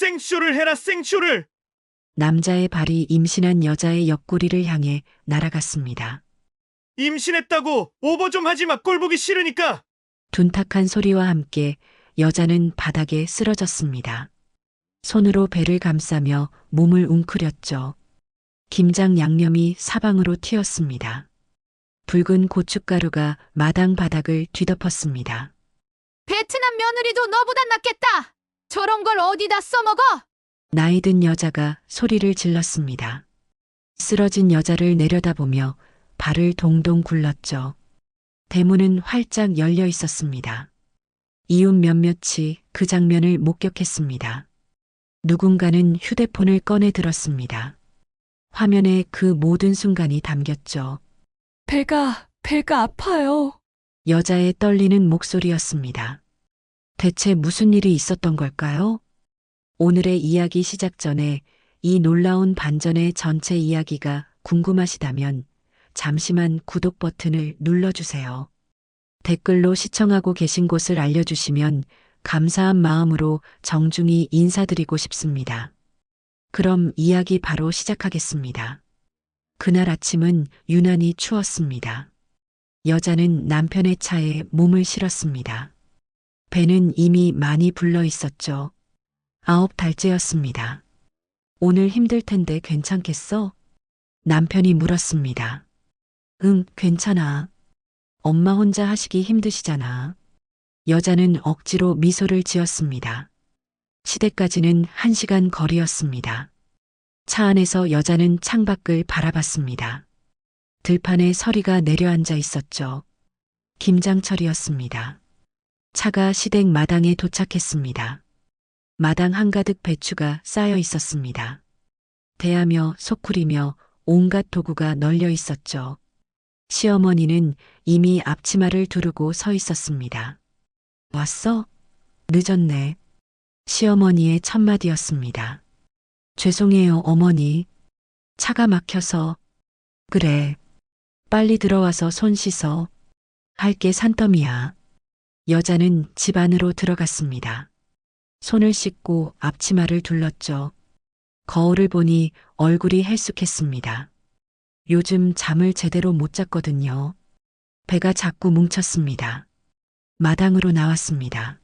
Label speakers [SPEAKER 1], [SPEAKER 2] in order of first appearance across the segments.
[SPEAKER 1] 생쇼를 해라, 생쇼를!
[SPEAKER 2] 남자의 발이 임신한 여자의 옆구리를 향해 날아갔습니다.
[SPEAKER 1] 임신했다고! 오버 좀 하지 마, 꼴 보기 싫으니까!
[SPEAKER 2] 둔탁한 소리와 함께 여자는 바닥에 쓰러졌습니다. 손으로 배를 감싸며 몸을 웅크렸죠. 김장 양념이 사방으로 튀었습니다. 붉은 고춧가루가 마당 바닥을 뒤덮었습니다.
[SPEAKER 3] 베트남 며느리도 너보다 낫겠다. 저런 걸 어디다 써먹어?
[SPEAKER 2] 나이든 여자가 소리를 질렀습니다. 쓰러진 여자를 내려다보며 발을 동동 굴렀죠. 대문은 활짝 열려 있었습니다. 이웃 몇몇이 그 장면을 목격했습니다. 누군가는 휴대폰을 꺼내 들었습니다. 화면에 그 모든 순간이 담겼죠.
[SPEAKER 4] 배가 아파요.
[SPEAKER 2] 여자의 떨리는 목소리였습니다. 대체 무슨 일이 있었던 걸까요? 오늘의 이야기 시작 전에 이 놀라운 반전의 전체 이야기가 궁금하시다면 잠시만 구독 버튼을 눌러주세요. 댓글로 시청하고 계신 곳을 알려주시면 감사한 마음으로 정중히 인사드리고 싶습니다. 그럼 이야기 바로 시작하겠습니다. 그날 아침은 유난히 추웠습니다. 여자는 남편의 차에 몸을 실었습니다. 배는 이미 많이 불러 있었죠. 9달째였습니다. 오늘 힘들 텐데 괜찮겠어? 남편이 물었습니다. 응, 괜찮아. 엄마 혼자 하시기 힘드시잖아. 여자는 억지로 미소를 지었습니다. 시댁까지는 1시간 거리였습니다. 차 안에서 여자는 창밖을 바라봤습니다. 들판에 서리가 내려앉아 있었죠. 김장철이었습니다. 차가 시댁 마당에 도착했습니다. 마당 한가득 배추가 쌓여 있었습니다. 대하며 소쿠리며 온갖 도구가 널려 있었죠. 시어머니는 이미 앞치마를 두르고 서 있었습니다. 왔어? 늦었네. 시어머니의 첫마디였습니다. 죄송해요, 어머니. 차가 막혀서. 그래. 빨리 들어와서 손 씻어. 할 게 산더미야. 여자는 집 안으로 들어갔습니다. 손을 씻고 앞치마를 둘렀죠. 거울을 보니 얼굴이 헬쑥했습니다. 요즘 잠을 제대로 못 잤거든요. 배가 자꾸 뭉쳤습니다. 마당으로 나왔습니다.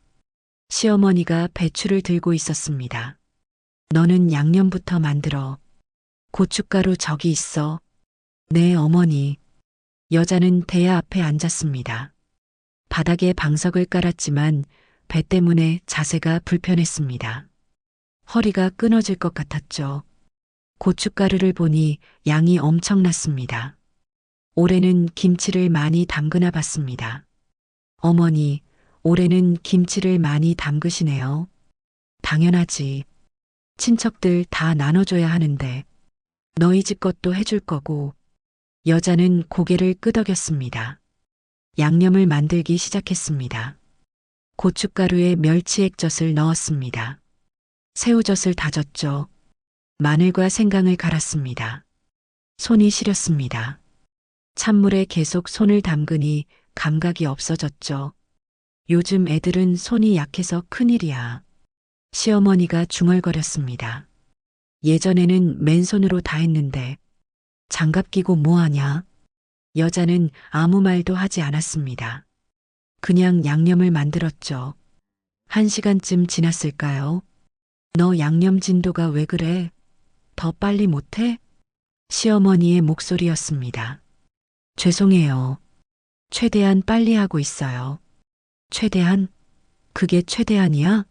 [SPEAKER 2] 시어머니가 배추를 들고 있었습니다. 너는 양념부터 만들어. 고춧가루 저기 있어. 네, 어머니. 여자는 대야 앞에 앉았습니다. 바닥에 방석을 깔았지만 배 때문에 자세가 불편했습니다. 허리가 끊어질 것 같았죠. 고춧가루를 보니 양이 엄청났습니다. 올해는 김치를 많이 담그나 봤습니다. 어머니, 올해는 김치를 많이 담그시네요. 당연하지. 친척들 다 나눠줘야 하는데 너희 집 것도 해줄 거고. 여자는 고개를 끄덕였습니다. 양념을 만들기 시작했습니다. 고춧가루에 멸치액젓을 넣었습니다. 새우젓을 다졌죠. 마늘과 생강을 갈았습니다. 손이 시렸습니다. 찬물에 계속 손을 담그니 감각이 없어졌죠. 요즘 애들은 손이 약해서 큰일이야. 시어머니가 중얼거렸습니다. 예전에는 맨손으로 다 했는데 장갑 끼고 뭐하냐? 여자는 아무 말도 하지 않았습니다. 그냥 양념을 만들었죠. 1시간쯤 지났을까요? 너 양념 진도가 왜 그래? 더 빨리 못해? 시어머니의 목소리였습니다. 죄송해요. 최대한 빨리 하고 있어요. 최대한? 그게 최대한이야?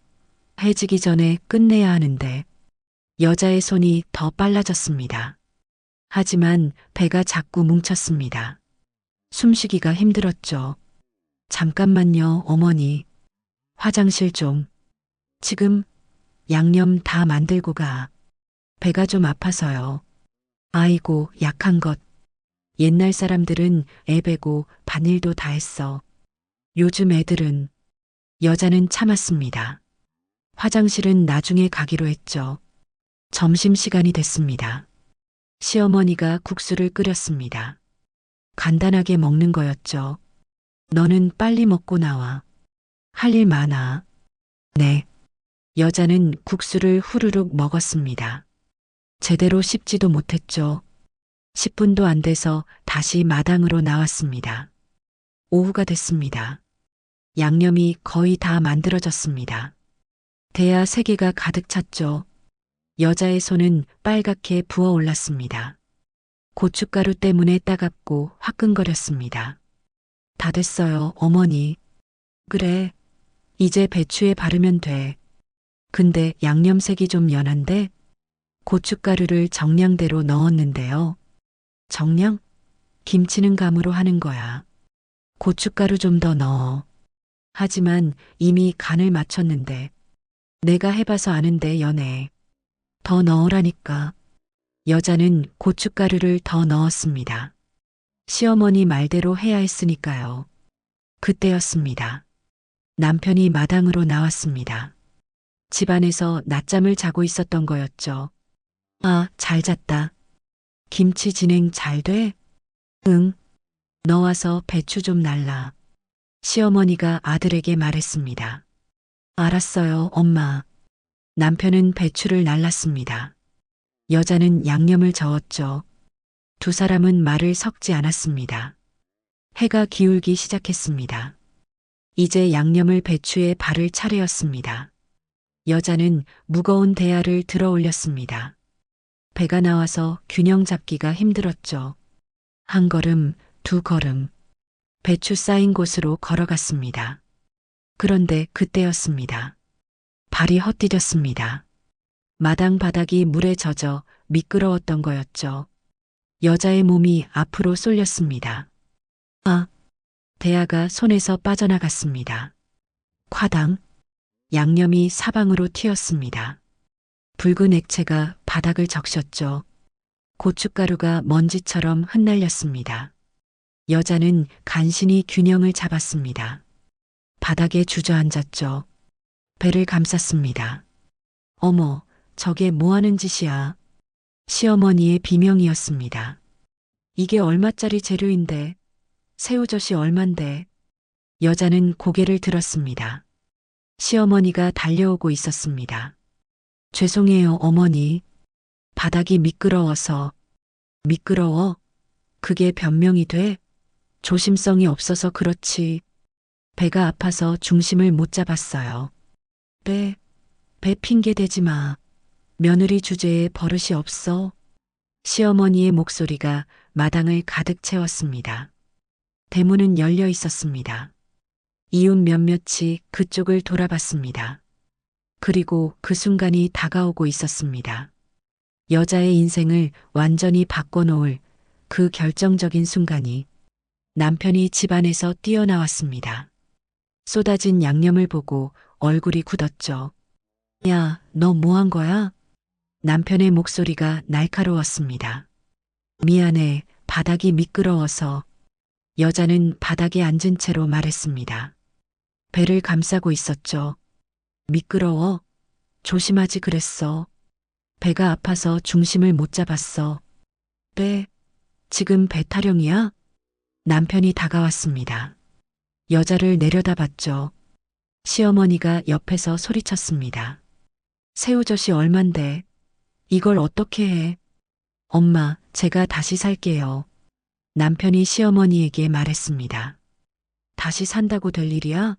[SPEAKER 2] 해지기 전에 끝내야 하는데. 여자의 손이 더 빨라졌습니다. 하지만 배가 자꾸 뭉쳤습니다. 숨쉬기가 힘들었죠. 잠깐만요, 어머니. 화장실 좀. 지금 양념 다 만들고 가. 배가 좀 아파서요. 아이고, 약한 것. 옛날 사람들은 애 베고 밭일도 다 했어. 요즘 애들은. 여자는 참았습니다. 화장실은 나중에 가기로 했죠. 점심시간이 됐습니다. 시어머니가 국수를 끓였습니다. 간단하게 먹는 거였죠. 너는 빨리 먹고 나와. 할 일 많아. 네. 여자는 국수를 후루룩 먹었습니다. 제대로 씹지도 못했죠. 10분도 안 돼서 다시 마당으로 나왔습니다. 오후가 됐습니다. 양념이 거의 다 만들어졌습니다. 대야 3개가 가득 찼죠. 여자의 손은 빨갛게 부어올랐습니다. 고춧가루 때문에 따갑고 화끈거렸습니다. 다 됐어요, 어머니. 그래, 이제 배추에 바르면 돼. 근데 양념색이 좀 연한데? 고춧가루를 정량대로 넣었는데요. 정량? 김치는 감으로 하는 거야. 고춧가루 좀 더 넣어. 하지만 이미 간을 맞췄는데. 내가 해봐서 아는데 연해. 더 넣으라니까. 여자는 고춧가루를 더 넣었습니다. 시어머니 말대로 해야 했으니까요. 그때였습니다. 남편이 마당으로 나왔습니다. 집안에서 낮잠을 자고 있었던 거였죠. 아, 잘 잤다. 김치 진행 잘 돼? 응. 너 와서 배추 좀 날라. 시어머니가 아들에게 말했습니다. 알았어요, 엄마. 남편은 배추를 날랐습니다. 여자는 양념을 저었죠. 두 사람은 말을 섞지 않았습니다. 해가 기울기 시작했습니다. 이제 양념을 배추에 바를 차례였습니다. 여자는 무거운 대야를 들어 올렸습니다. 배가 나와서 균형 잡기가 힘들었죠. 한 걸음, 두 걸음. 배추 쌓인 곳으로 걸어갔습니다. 그런데 그때였습니다. 발이 헛디뎠습니다. 마당 바닥이 물에 젖어 미끄러웠던 거였죠. 여자의 몸이 앞으로 쏠렸습니다. 아, 대야가 손에서 빠져나갔습니다. 콰당, 양념이 사방으로 튀었습니다. 붉은 액체가 바닥을 적셨죠. 고춧가루가 먼지처럼 흩날렸습니다. 여자는 간신히 균형을 잡았습니다. 바닥에 주저앉았죠. 배를 감쌌습니다. 어머, 저게 뭐하는 짓이야. 시어머니의 비명이었습니다. 이게 얼마짜리 재료인데, 새우젓이 얼만데. 여자는 고개를 들었습니다. 시어머니가 달려오고 있었습니다. 죄송해요, 어머니. 바닥이 미끄러워서. 미끄러워? 그게 변명이 돼? 조심성이 없어서 그렇지. 배가 아파서 중심을 못 잡았어요. 배 핑계 대지 마. 며느리 주제에 버릇이 없어. 시어머니의 목소리가 마당을 가득 채웠습니다. 대문은 열려 있었습니다. 이웃 몇몇이 그쪽을 돌아봤습니다. 그리고 그 순간이 다가오고 있었습니다. 여자의 인생을 완전히 바꿔놓을 그 결정적인 순간이 남편이 집안에서 뛰어나왔습니다. 쏟아진 양념을 보고 얼굴이 굳었죠. 야, 너 뭐 한 거야? 남편의 목소리가 날카로웠습니다. 미안해, 바닥이 미끄러워서. 여자는 바닥에 앉은 채로 말했습니다. 배를 감싸고 있었죠. 미끄러워? 조심하지 그랬어. 배가 아파서 중심을 못 잡았어. 지금 배 타령이야? 남편이 다가왔습니다. 여자를 내려다봤죠. 시어머니가 옆에서 소리쳤습니다. 새우젓이 얼만데 이걸 어떻게 해? 엄마, 제가 다시 살게요. 남편이 시어머니에게 말했습니다. 다시 산다고 될 일이야?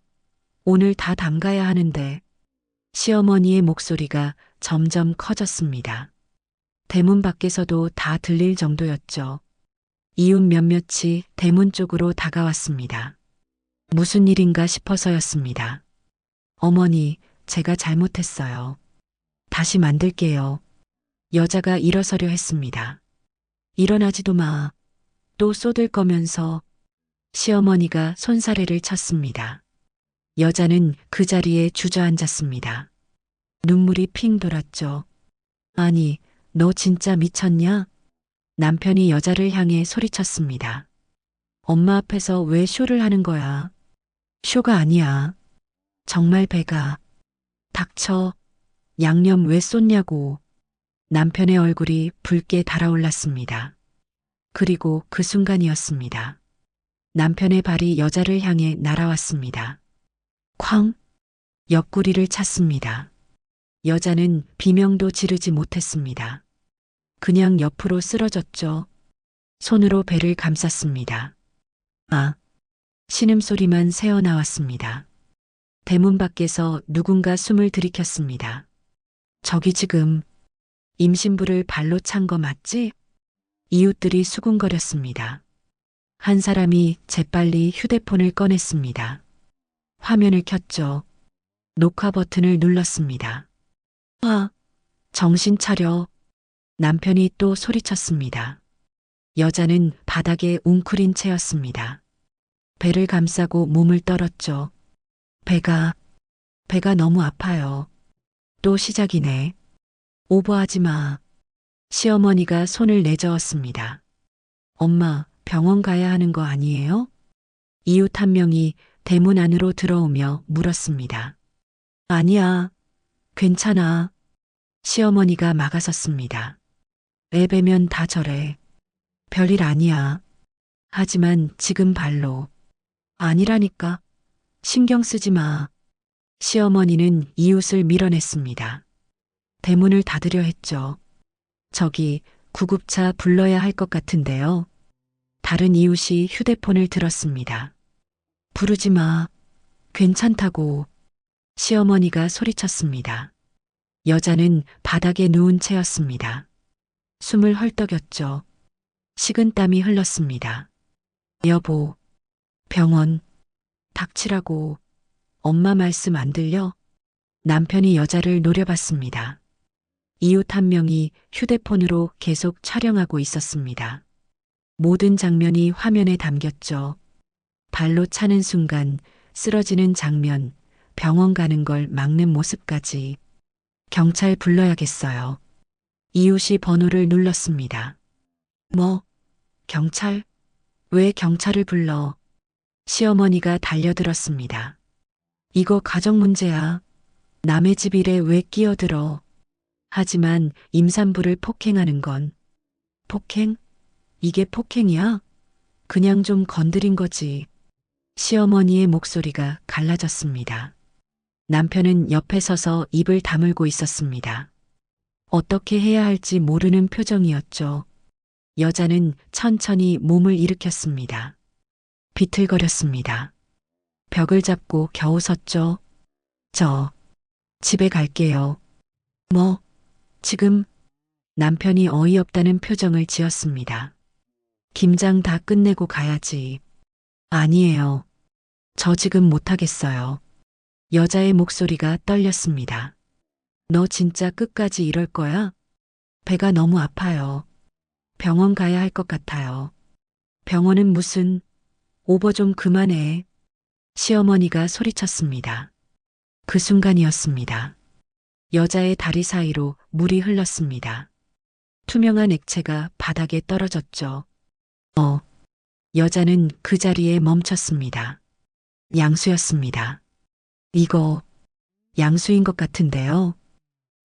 [SPEAKER 2] 오늘 다 담가야 하는데. 시어머니의 목소리가 점점 커졌습니다. 대문 밖에서도 다 들릴 정도였죠. 이웃 몇몇이 대문 쪽으로 다가왔습니다. 무슨 일인가 싶어서였습니다. 어머니, 제가 잘못했어요. 다시 만들게요. 여자가 일어서려 했습니다. 일어나지도 마. 또 쏟을 거면서. 시어머니가 손사래를 쳤습니다. 여자는 그 자리에 주저앉았습니다. 눈물이 핑 돌았죠. 아니, 너 진짜 미쳤냐? 남편이 여자를 향해 소리쳤습니다. 엄마 앞에서 왜 쇼를 하는 거야? 쇼가 아니야. 정말 배가. 닥쳐. 양념 왜 쏟냐고. 남편의 얼굴이 붉게 달아올랐습니다. 그리고 그 순간이었습니다. 남편의 발이 여자를 향해 날아왔습니다. 쾅! 옆구리를 찼습니다. 여자는 비명도 지르지 못했습니다. 그냥 옆으로 쓰러졌죠. 손으로 배를 감쌌습니다. 아, 신음소리만 새어나왔습니다. 대문 밖에서 누군가 숨을 들이켰습니다. 저기 지금 임신부를 발로 찬 거 맞지? 이웃들이 수군거렸습니다. 한 사람이 재빨리 휴대폰을 꺼냈습니다. 화면을 켰죠. 녹화 버튼을 눌렀습니다. 아, 정신 차려. 남편이 또 소리쳤습니다. 여자는 바닥에 웅크린 채였습니다. 배를 감싸고 몸을 떨었죠. 배가 너무 아파요. 또 시작이네. 오버하지 마. 시어머니가 손을 내저었습니다. 엄마, 병원 가야 하는 거 아니에요? 이웃 한 명이 대문 안으로 들어오며 물었습니다. 아니야. 괜찮아. 시어머니가 막아섰습니다. 애 배면 다 저래. 별일 아니야. 하지만 지금 발로. 아니라니까. 신경 쓰지 마. 시어머니는 이웃을 밀어냈습니다. 대문을 닫으려 했죠. 저기 구급차 불러야 할 것 같은데요. 다른 이웃이 휴대폰을 들었습니다. 부르지 마. 괜찮다고. 시어머니가 소리쳤습니다. 여자는 바닥에 누운 채였습니다. 숨을 헐떡였죠. 식은땀이 흘렀습니다. 여보, 병원, 닥치라고. 엄마 말씀 안 들려? 남편이 여자를 노려봤습니다. 이웃 한 명이 휴대폰으로 계속 촬영하고 있었습니다. 모든 장면이 화면에 담겼죠. 발로 차는 순간, 쓰러지는 장면, 병원 가는 걸 막는 모습까지. 경찰 불러야겠어요. 이웃이 번호를 눌렀습니다. 뭐? 경찰? 왜 경찰을 불러? 시어머니가 달려들었습니다. 이거 가정 문제야. 남의 집 일에 왜 끼어들어? 하지만 임산부를 폭행하는 건 폭행? 이게 폭행이야? 그냥 좀 건드린 거지. 시어머니의 목소리가 갈라졌습니다. 남편은 옆에 서서 입을 다물고 있었습니다. 어떻게 해야 할지 모르는 표정이었죠. 여자는 천천히 몸을 일으켰습니다. 비틀거렸습니다. 벽을 잡고 겨우 섰죠. 저, 집에 갈게요. 뭐, 지금? 남편이 어이없다는 표정을 지었습니다. 김장 다 끝내고 가야지. 아니에요. 저 지금 못하겠어요. 여자의 목소리가 떨렸습니다. 너 진짜 끝까지 이럴 거야? 배가 너무 아파요. 병원 가야 할 것 같아요. 병원은 무슨, 오버 좀 그만해. 시어머니가 소리쳤습니다. 그 순간이었습니다. 여자의 다리 사이로 물이 흘렀습니다. 투명한 액체가 바닥에 떨어졌죠. 여자는 그 자리에 멈췄습니다. 양수였습니다. 이거 양수인 것 같은데요.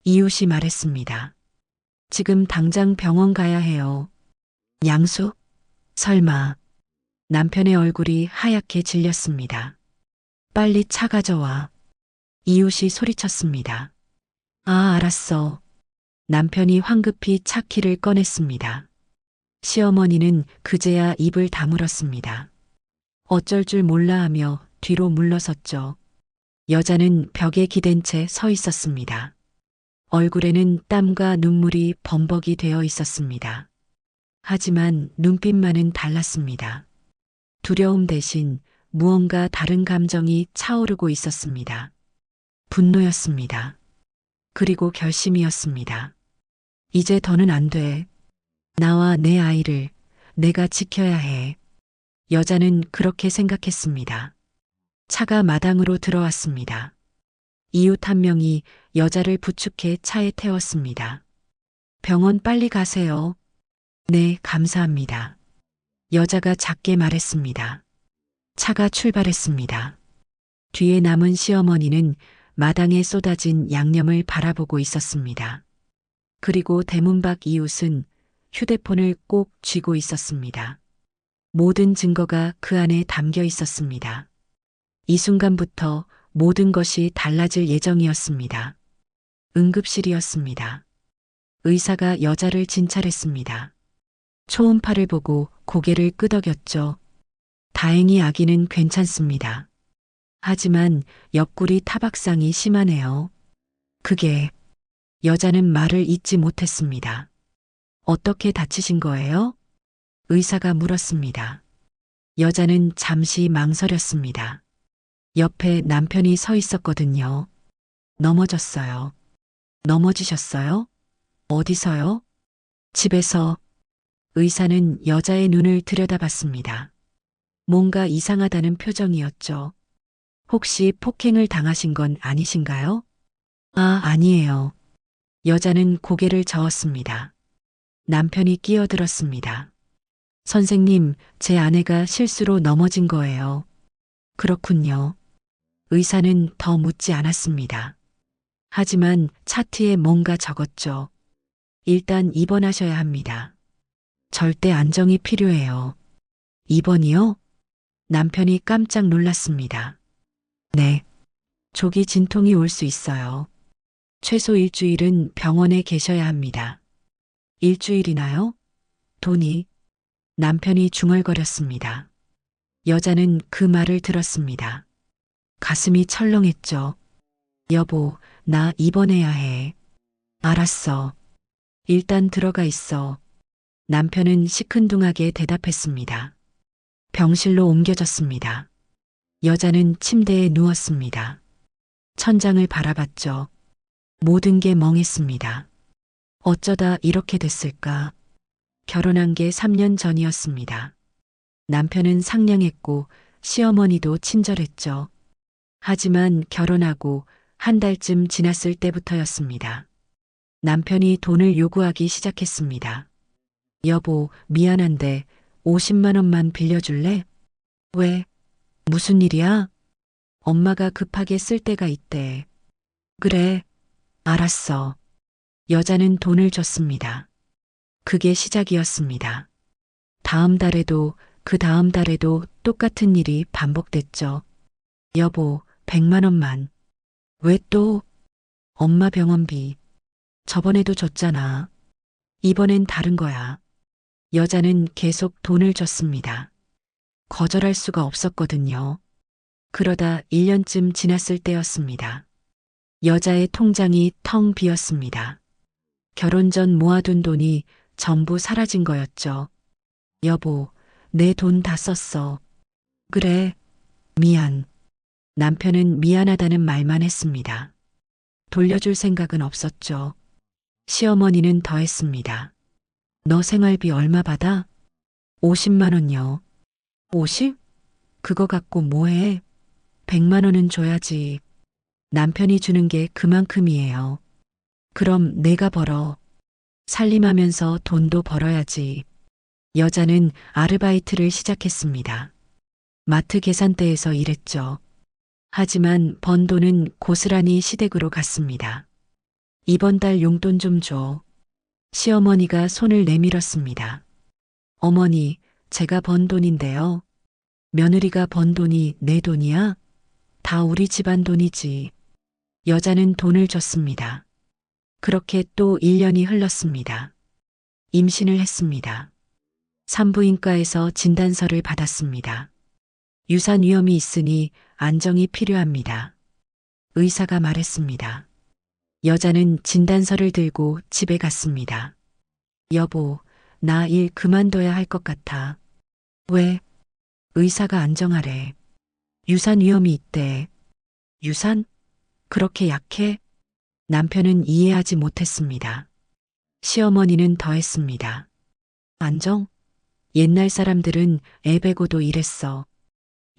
[SPEAKER 2] 이웃이 말했습니다. 지금 당장 병원 가야 해요. 양수? 설마. 남편의 얼굴이 하얗게 질렸습니다. 빨리 차 가져와. 이웃이 소리쳤습니다. 아, 알았어. 남편이 황급히 차 키를 꺼냈습니다. 시어머니는 그제야 입을 다물었습니다. 어쩔 줄 몰라 하며 뒤로 물러섰죠. 여자는 벽에 기댄 채 서 있었습니다. 얼굴에는 땀과 눈물이 범벅이 되어 있었습니다. 하지만 눈빛만은 달랐습니다. 두려움 대신 무언가 다른 감정이 차오르고 있었습니다. 분노였습니다. 그리고 결심이었습니다. 이제 더는 안 돼. 나와 내 아이를 내가 지켜야 해. 여자는 그렇게 생각했습니다. 차가 마당으로 들어왔습니다. 이웃 한 명이 여자를 부축해 차에 태웠습니다. 병원 빨리 가세요. 네, 감사합니다. 여자가 작게 말했습니다. 차가 출발했습니다. 뒤에 남은 시어머니는 마당에 쏟아진 양념을 바라보고 있었습니다. 그리고 대문 밖 이웃은 휴대폰을 꼭 쥐고 있었습니다. 모든 증거가 그 안에 담겨 있었습니다. 이 순간부터 모든 것이 달라질 예정이었습니다. 응급실이었습니다. 의사가 여자를 진찰했습니다. 초음파를 보고 고개를 끄덕였죠. 다행히 아기는 괜찮습니다. 하지만 옆구리 타박상이 심하네요. 그게 여자는 말을 잇지 못했습니다. 어떻게 다치신 거예요? 의사가 물었습니다. 여자는 잠시 망설였습니다. 옆에 남편이 서 있었거든요. 넘어졌어요. 넘어지셨어요? 어디서요? 집에서. 의사는 여자의 눈을 들여다봤습니다. 뭔가 이상하다는 표정이었죠. 혹시 폭행을 당하신 건 아니신가요? 아니에요. 여자는 고개를 저었습니다. 남편이 끼어들었습니다. 선생님, 제 아내가 실수로 넘어진 거예요. 그렇군요. 의사는 더 묻지 않았습니다. 하지만 차트에 뭔가 적었죠. 일단 입원하셔야 합니다. 절대 안정이 필요해요. 입원이요? 남편이 깜짝 놀랐습니다. 네. 조기 진통이 올 수 있어요. 최소 일주일은 병원에 계셔야 합니다. 일주일이나요? 돈이. 남편이 중얼거렸습니다. 여자는 그 말을 들었습니다. 가슴이 철렁했죠. 여보, 나 입원해야 해. 알았어. 일단 들어가 있어. 남편은 시큰둥하게 대답했습니다. 병실로 옮겨졌습니다. 여자는 침대에 누웠습니다. 천장을 바라봤죠. 모든 게 멍했습니다. 어쩌다 이렇게 됐을까? 결혼한 게 3년 전이었습니다. 남편은 상냥했고 시어머니도 친절했죠. 하지만 결혼하고 한 달쯤 지났을 때부터였습니다. 남편이 돈을 요구하기 시작했습니다. 여보, 미안한데 50만 원만 빌려줄래? 왜? 무슨 일이야? 엄마가 급하게 쓸 때가 있대. 그래, 알았어. 여자는 돈을 줬습니다. 그게 시작이었습니다. 다음 달에도 그 다음 달에도 똑같은 일이 반복됐죠. 여보, 100만 원만. 왜 또? 엄마 병원비. 저번에도 줬잖아. 이번엔 다른 거야. 여자는 계속 돈을 줬습니다. 거절할 수가 없었거든요. 그러다 1년쯤 지났을 때였습니다. 여자의 통장이 텅 비었습니다. 결혼 전 모아둔 돈이 전부 사라진 거였죠. 여보, 내 돈 다 썼어. 그래, 미안. 남편은 미안하다는 말만 했습니다. 돌려줄 생각은 없었죠. 시어머니는 더했습니다. 너 생활비 얼마 받아? 50만 원요. 50? 그거 갖고 뭐해? 100만 원은 줘야지. 남편이 주는 게 그만큼이에요. 그럼 내가 벌어. 살림하면서 돈도 벌어야지. 여자는 아르바이트를 시작했습니다. 마트 계산대에서 일했죠. 하지만 번 돈은 고스란히 시댁으로 갔습니다. 이번 달 용돈 좀 줘. 시어머니가 손을 내밀었습니다. 어머니, 제가 번 돈인데요. 며느리가 번 돈이 내 돈이야? 다 우리 집안 돈이지. 여자는 돈을 줬습니다. 그렇게 또 1년이 흘렀습니다. 임신을 했습니다. 산부인과에서 진단서를 받았습니다. 유산 위험이 있으니 안정이 필요합니다. 의사가 말했습니다. 여자는 진단서를 들고 집에 갔습니다. 여보, 나 일 그만둬야 할 것 같아. 왜? 의사가 안정하래. 유산 위험이 있대. 유산? 그렇게 약해? 남편은 이해하지 못했습니다. 시어머니는 더했습니다. 안정? 옛날 사람들은 애 베고도 일했어.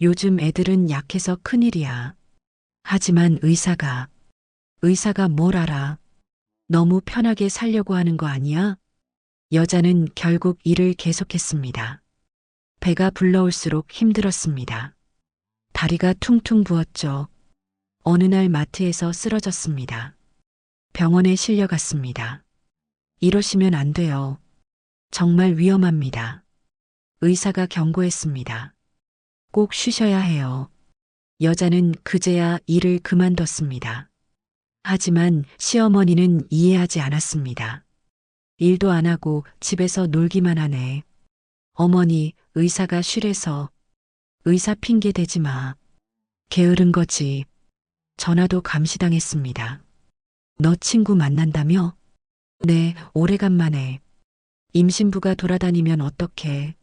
[SPEAKER 2] 요즘 애들은 약해서 큰일이야. 하지만 의사가 뭘 알아? 너무 편하게 살려고 하는 거 아니야? 여자는 결국 일을 계속했습니다. 배가 불러올수록 힘들었습니다. 다리가 퉁퉁 부었죠. 어느 날 마트에서 쓰러졌습니다. 병원에 실려갔습니다. 이러시면 안 돼요. 정말 위험합니다. 의사가 경고했습니다. 꼭 쉬셔야 해요. 여자는 그제야 일을 그만뒀습니다. 하지만 시어머니는 이해하지 않았습니다. 일도 안 하고 집에서 놀기만 하네. 어머니, 의사가 쉬래서. 의사 핑계 대지 마. 게으른 거지. 전화도 감시당했습니다. 너 친구 만난다며? 네, 오래간만에. 임신부가 돌아다니면 어떡해.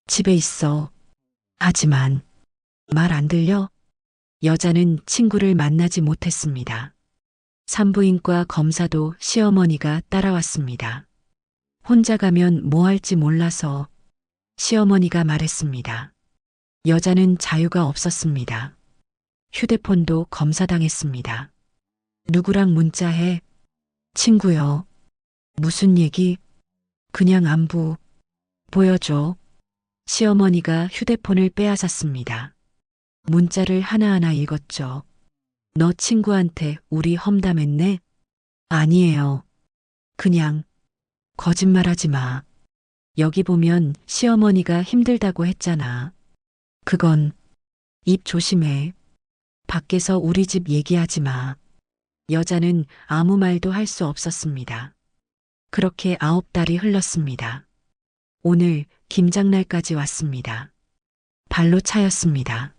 [SPEAKER 2] 집에 있어. 하지만 말 안 들려? 여자는 친구를 만나지 못했습니다. 산부인과 검사도 시어머니가 따라왔습니다. 혼자 가면 뭐 할지 몰라서 시어머니가 말했습니다. 여자는 자유가 없었습니다. 휴대폰도 검사당했습니다. 누구랑 문자해? 친구요. 무슨 얘기? 그냥 안부. 보여줘. 시어머니가 휴대폰을 빼앗았습니다. 문자를 하나하나 읽었죠. 너 친구한테 우리 험담했네? 아니에요. 그냥 거짓말하지 마. 여기 보면 시어머니가 힘들다고 했잖아. 그건 입 조심해. 밖에서 우리 집 얘기하지 마. 여자는 아무 말도 할 수 없었습니다. 그렇게 9달이 흘렀습니다. 오늘 김장날까지 왔습니다. 발로 차였습니다.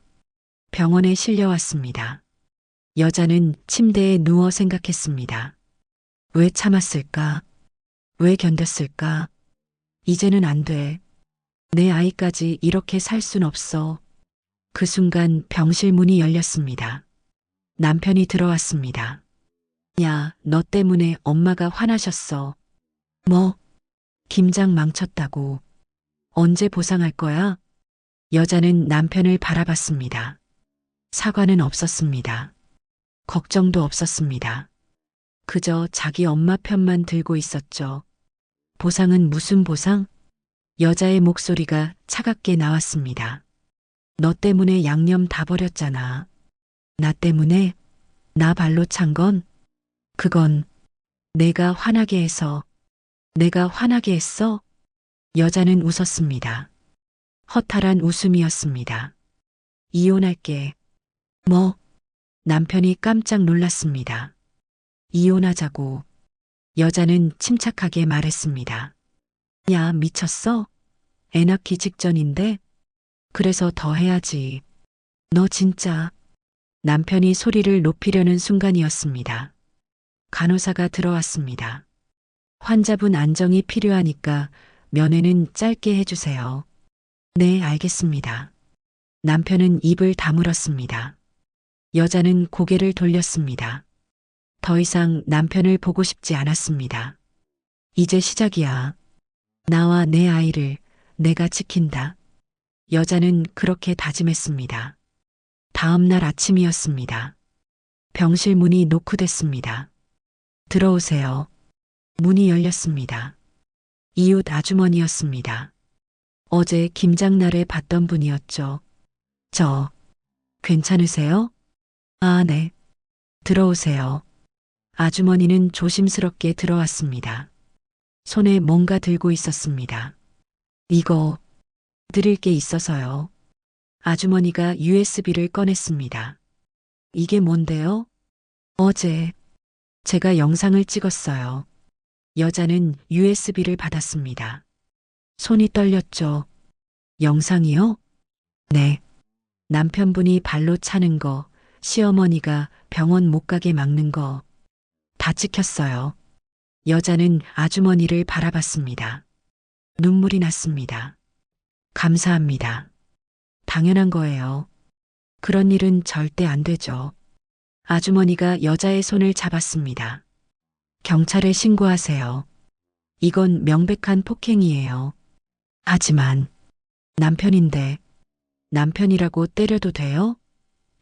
[SPEAKER 2] 병원에 실려왔습니다. 여자는 침대에 누워 생각했습니다. 왜 참았을까? 왜 견뎠을까? 이제는 안 돼. 내 아이까지 이렇게 살 순 없어. 그 순간 병실 문이 열렸습니다. 남편이 들어왔습니다. 야, 너 때문에 엄마가 화나셨어. 뭐? 김장 망쳤다고. 언제 보상할 거야? 여자는 남편을 바라봤습니다. 사과는 없었습니다. 걱정도 없었습니다. 그저 자기 엄마 편만 들고 있었죠. 보상은 무슨 보상? 여자의 목소리가 차갑게 나왔습니다. 너 때문에 양념 다 버렸잖아. 나 때문에? 나 발로 찬 건? 그건 내가 화나게 해서. 내가 화나게 했어? 여자는 웃었습니다. 허탈한 웃음이었습니다. 이혼할게. 뭐? 남편이 깜짝 놀랐습니다. 이혼하자고. 여자는 침착하게 말했습니다. 야, 미쳤어? 애 낳기 직전인데? 그래서 더 해야지. 너 진짜. 남편이 소리를 높이려는 순간이었습니다. 간호사가 들어왔습니다. 환자분 안정이 필요하니까 면회는 짧게 해주세요. 네, 알겠습니다. 남편은 입을 다물었습니다. 여자는 고개를 돌렸습니다. 더 이상 남편을 보고 싶지 않았습니다. 이제 시작이야. 나와 내 아이를 내가 지킨다. 여자는 그렇게 다짐했습니다. 다음 날 아침이었습니다. 병실 문이 노크됐습니다. 들어오세요. 문이 열렸습니다. 이웃 아주머니였습니다. 어제 김장날에 봤던 분이었죠. 저, 괜찮으세요? 아, 네. 들어오세요. 아주머니는 조심스럽게 들어왔습니다. 손에 뭔가 들고 있었습니다. 이거 드릴 게 있어서요. 아주머니가 USB를 꺼냈습니다. 이게 뭔데요? 어제 제가 영상을 찍었어요. 여자는 USB를 받았습니다. 손이 떨렸죠. 영상이요? 네. 남편분이 발로 차는 거, 시어머니가 병원 못 가게 막는 거, 다 찍혔어요. 여자는 아주머니를 바라봤습니다. 눈물이 났습니다. 감사합니다. 당연한 거예요. 그런 일은 절대 안 되죠. 아주머니가 여자의 손을 잡았습니다. 경찰에 신고하세요. 이건 명백한 폭행이에요. 하지만 남편인데 남편이라고 때려도 돼요?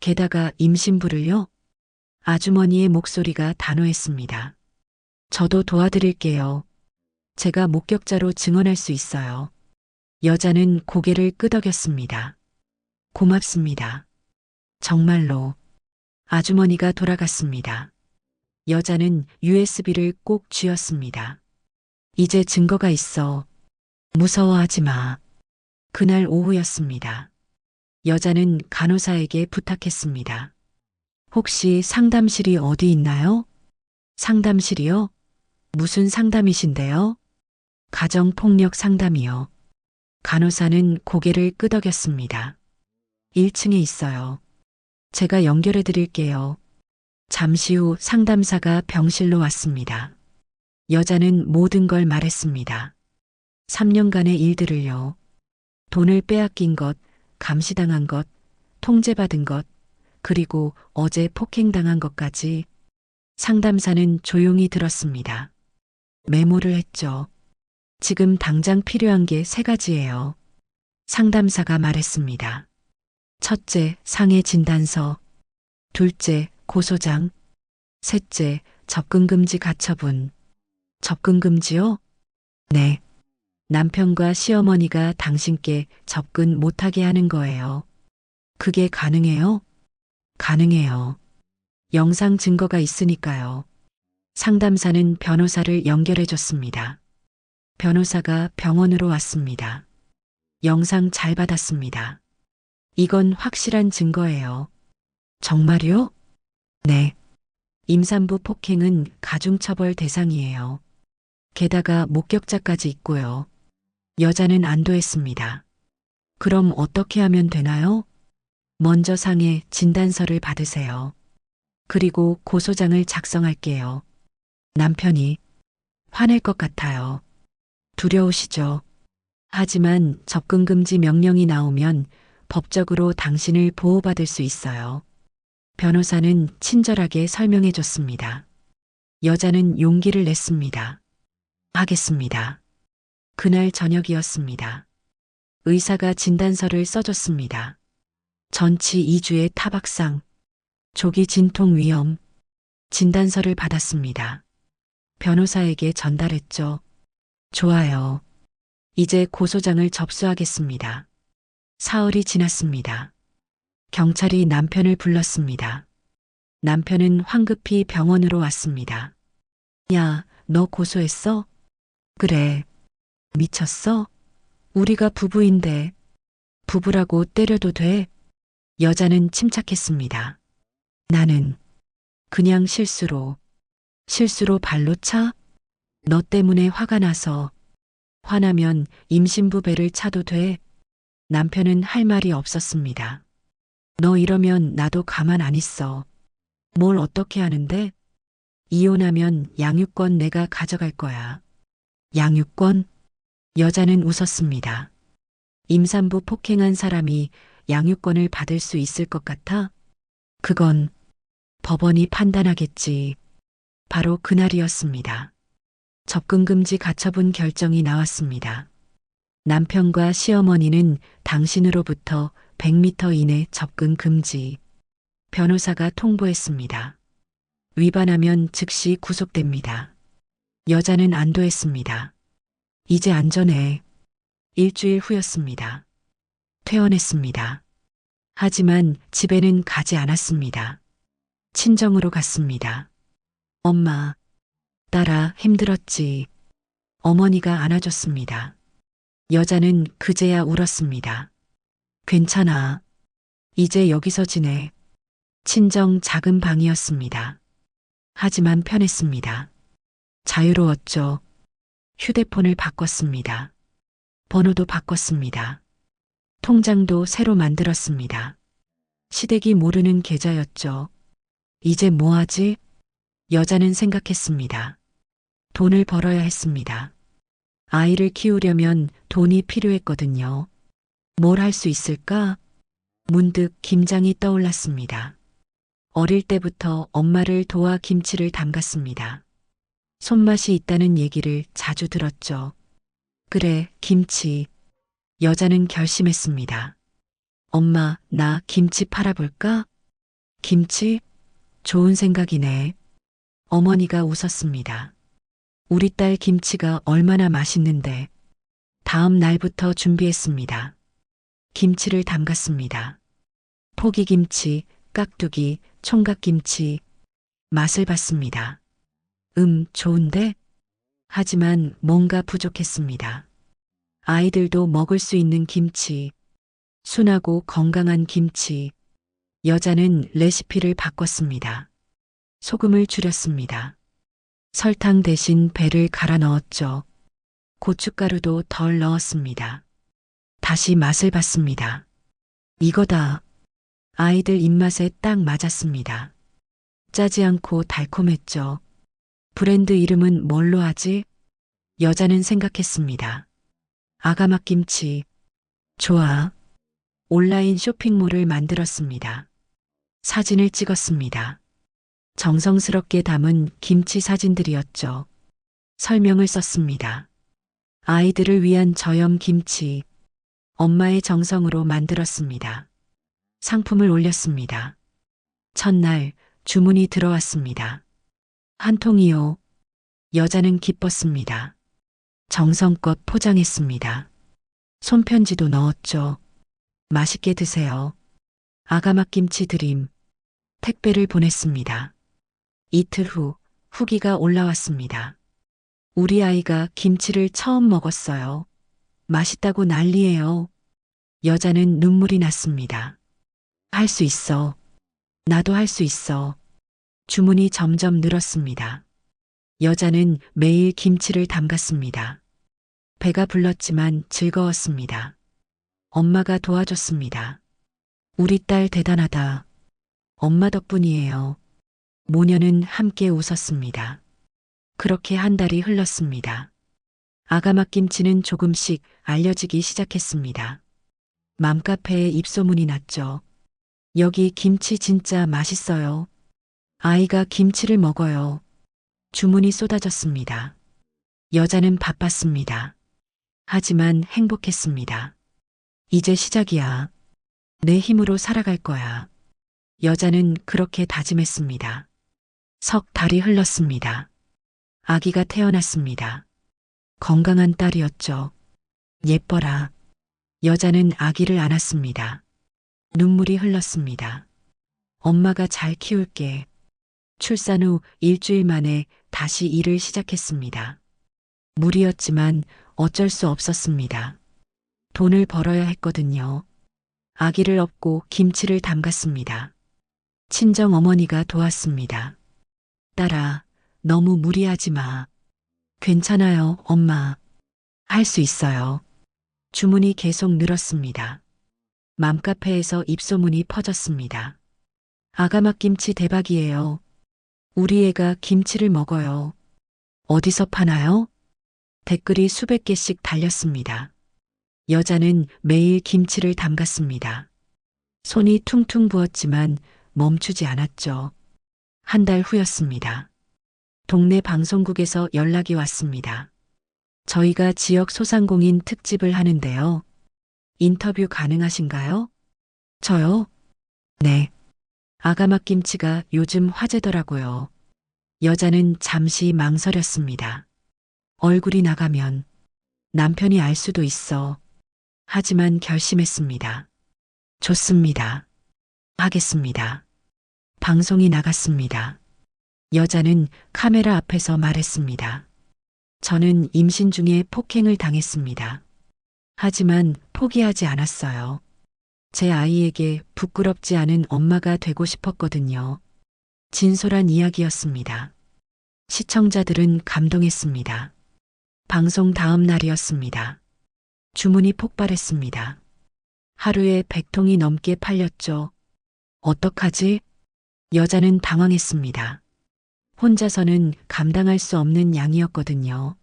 [SPEAKER 2] 게다가 임신부를요? 아주머니의 목소리가 단호했습니다. 저도 도와드릴게요. 제가 목격자로 증언할 수 있어요. 여자는 고개를 끄덕였습니다. 고맙습니다. 정말로. 아주머니가 돌아갔습니다. 여자는 USB를 꼭 쥐었습니다. 이제 증거가 있어. 무서워하지 마. 그날 오후였습니다. 여자는 간호사에게 부탁했습니다. 혹시 상담실이 어디 있나요? 상담실이요? 무슨 상담이신데요? 가정폭력 상담이요. 간호사는 고개를 끄덕였습니다. 1층에 있어요. 제가 연결해 드릴게요. 잠시 후 상담사가 병실로 왔습니다. 여자는 모든 걸 말했습니다. 3년간의 일들을요. 돈을 빼앗긴 것, 감시당한 것, 통제받은 것, 그리고 어제 폭행당한 것까지. 상담사는 조용히 들었습니다. 메모를 했죠. 지금 당장 필요한 게 3가지예요. 상담사가 말했습니다. 첫째, 상해 진단서. 둘째, 고소장. 셋째, 접근금지 가처분. 접근금지요? 네. 남편과 시어머니가 당신께 접근 못하게 하는 거예요. 그게 가능해요? 가능해요. 영상 증거가 있으니까요. 상담사는 변호사를 연결해 줬습니다. 변호사가 병원으로 왔습니다. 영상 잘 받았습니다. 이건 확실한 증거예요. 정말요? 네. 임산부 폭행은 가중처벌 대상이에요. 게다가 목격자까지 있고요. 여자는 안도했습니다. 그럼 어떻게 하면 되나요? 먼저 상해 진단서를 받으세요. 그리고 고소장을 작성할게요. 남편이 화낼 것 같아요. 두려우시죠? 하지만 접근금지 명령이 나오면 법적으로 당신을 보호받을 수 있어요. 변호사는 친절하게 설명해 줬습니다. 여자는 용기를 냈습니다. 하겠습니다. 그날 저녁이었습니다. 의사가 진단서를 써줬습니다. 전치 2주의 타박상, 조기 진통 위험, 진단서를 받았습니다. 변호사에게 전달했죠. 좋아요. 이제 고소장을 접수하겠습니다. 사흘이 지났습니다. 경찰이 남편을 불렀습니다. 남편은 황급히 병원으로 왔습니다. 야, 너 고소했어? 그래. 미쳤어? 우리가 부부인데. 부부라고 때려도 돼? 여자는 침착했습니다. 나는 그냥 실수로 발로 차? 너 때문에 화가 나서. 화나면 임신부 배를 차도 돼? 남편은 할 말이 없었습니다. 너 이러면 나도 가만 안 있어. 뭘 어떻게 하는데? 이혼하면 양육권 내가 가져갈 거야. 양육권? 여자는 웃었습니다. 임산부 폭행한 사람이 양육권을 받을 수 있을 것 같아? 그건 법원이 판단하겠지. 바로 그날이었습니다. 접근금지 가처분 결정이 나왔습니다. 남편과 시어머니는 당신으로부터 100m 이내 접근 금지. 변호사가 통보했습니다. 위반하면 즉시 구속됩니다. 여자는 안도했습니다. 이제 안전해. 일주일 후였습니다. 퇴원했습니다. 하지만 집에는 가지 않았습니다. 친정으로 갔습니다. 엄마, 딸아, 힘들었지. 어머니가 안아줬습니다. 여자는 그제야 울었습니다. 괜찮아. 이제 여기서 지내. 친정 작은 방이었습니다. 하지만 편했습니다. 자유로웠죠. 휴대폰을 바꿨습니다. 번호도 바꿨습니다. 통장도 새로 만들었습니다. 시댁이 모르는 계좌였죠. 이제 뭐 하지? 여자는 생각했습니다. 돈을 벌어야 했습니다. 아이를 키우려면 돈이 필요했거든요. 뭘 할 수 있을까? 문득 김장이 떠올랐습니다. 어릴 때부터 엄마를 도와 김치를 담갔습니다. 손맛이 있다는 얘기를 자주 들었죠. 그래, 김치. 여자는 결심했습니다. 엄마, 나 김치 팔아볼까? 김치? 좋은 생각이네. 어머니가 웃었습니다. 우리 딸 김치가 얼마나 맛있는데. 다음 날부터 준비했습니다. 김치를 담갔습니다. 포기김치, 깍두기, 총각김치. 맛을 봤습니다. 좋은데? 하지만 뭔가 부족했습니다. 아이들도 먹을 수 있는 김치. 순하고 건강한 김치. 여자는 레시피를 바꿨습니다. 소금을 줄였습니다. 설탕 대신 배를 갈아 넣었죠. 고춧가루도 덜 넣었습니다. 다시 맛을 봤습니다. 이거다. 아이들 입맛에 딱 맞았습니다. 짜지 않고 달콤했죠. 브랜드 이름은 뭘로 하지? 여자는 생각했습니다. 아가맛김치. 좋아. 온라인 쇼핑몰을 만들었습니다. 사진을 찍었습니다. 정성스럽게 담은 김치 사진들이었죠. 설명을 썼습니다. 아이들을 위한 저염 김치. 엄마의 정성으로 만들었습니다. 상품을 올렸습니다. 첫날 주문이 들어왔습니다. 한 통이요. 여자는 기뻤습니다. 정성껏 포장했습니다. 손편지도 넣었죠. 맛있게 드세요. 아가맛김치 드림. 택배를 보냈습니다. 이틀 후 후기가 올라왔습니다. 우리 아이가 김치를 처음 먹었어요. 맛있다고 난리예요. 여자는 눈물이 났습니다. 할 수 있어. 나도 할 수 있어. 주문이 점점 늘었습니다. 여자는 매일 김치를 담갔습니다. 배가 불렀지만 즐거웠습니다. 엄마가 도와줬습니다. 우리 딸 대단하다. 엄마 덕분이에요. 모녀는 함께 웃었습니다. 그렇게 한 달이 흘렀습니다. 아가맛김치는 조금씩 알려지기 시작했습니다. 맘카페에 입소문이 났죠. 여기 김치 진짜 맛있어요. 아이가 김치를 먹어요. 주문이 쏟아졌습니다. 여자는 바빴습니다. 하지만 행복했습니다. 이제 시작이야. 내 힘으로 살아갈 거야. 여자는 그렇게 다짐했습니다. 석 달이 흘렀습니다. 아기가 태어났습니다. 건강한 딸이었죠. 예뻐라. 여자는 아기를 안았습니다. 눈물이 흘렀습니다. 엄마가 잘 키울게. 출산 후 일주일 만에 다시 일을 시작했습니다. 무리였지만 어쩔 수 없었습니다. 돈을 벌어야 했거든요. 아기를 업고 김치를 담갔습니다. 친정 어머니가 도왔습니다. 딸아, 너무 무리하지 마. 괜찮아요, 엄마. 할 수 있어요. 주문이 계속 늘었습니다. 맘카페에서 입소문이 퍼졌습니다. 아가맛김치 대박이에요. 우리 애가 김치를 먹어요. 어디서 파나요? 댓글이 수백 개씩 달렸습니다. 여자는 매일 김치를 담갔습니다. 손이 퉁퉁 부었지만 멈추지 않았죠. 한 달 후였습니다. 동네 방송국에서 연락이 왔습니다. 저희가 지역 소상공인 특집을 하는데요. 인터뷰 가능하신가요? 저요? 네. 아가맛김치가 요즘 화제더라고요. 여자는 잠시 망설였습니다. 얼굴이 나가면 남편이 알 수도 있어. 하지만 결심했습니다. 좋습니다. 하겠습니다. 방송이 나갔습니다. 여자는 카메라 앞에서 말했습니다. 저는 임신 중에 폭행을 당했습니다. 하지만 포기하지 않았어요. 제 아이에게 부끄럽지 않은 엄마가 되고 싶었거든요. 진솔한 이야기였습니다. 시청자들은 감동했습니다. 방송 다음 날이었습니다. 주문이 폭발했습니다. 하루에 100통이 넘게 팔렸죠. 어떡하지? 여자는 당황했습니다. 혼자서는 감당할 수 없는 양이었거든요.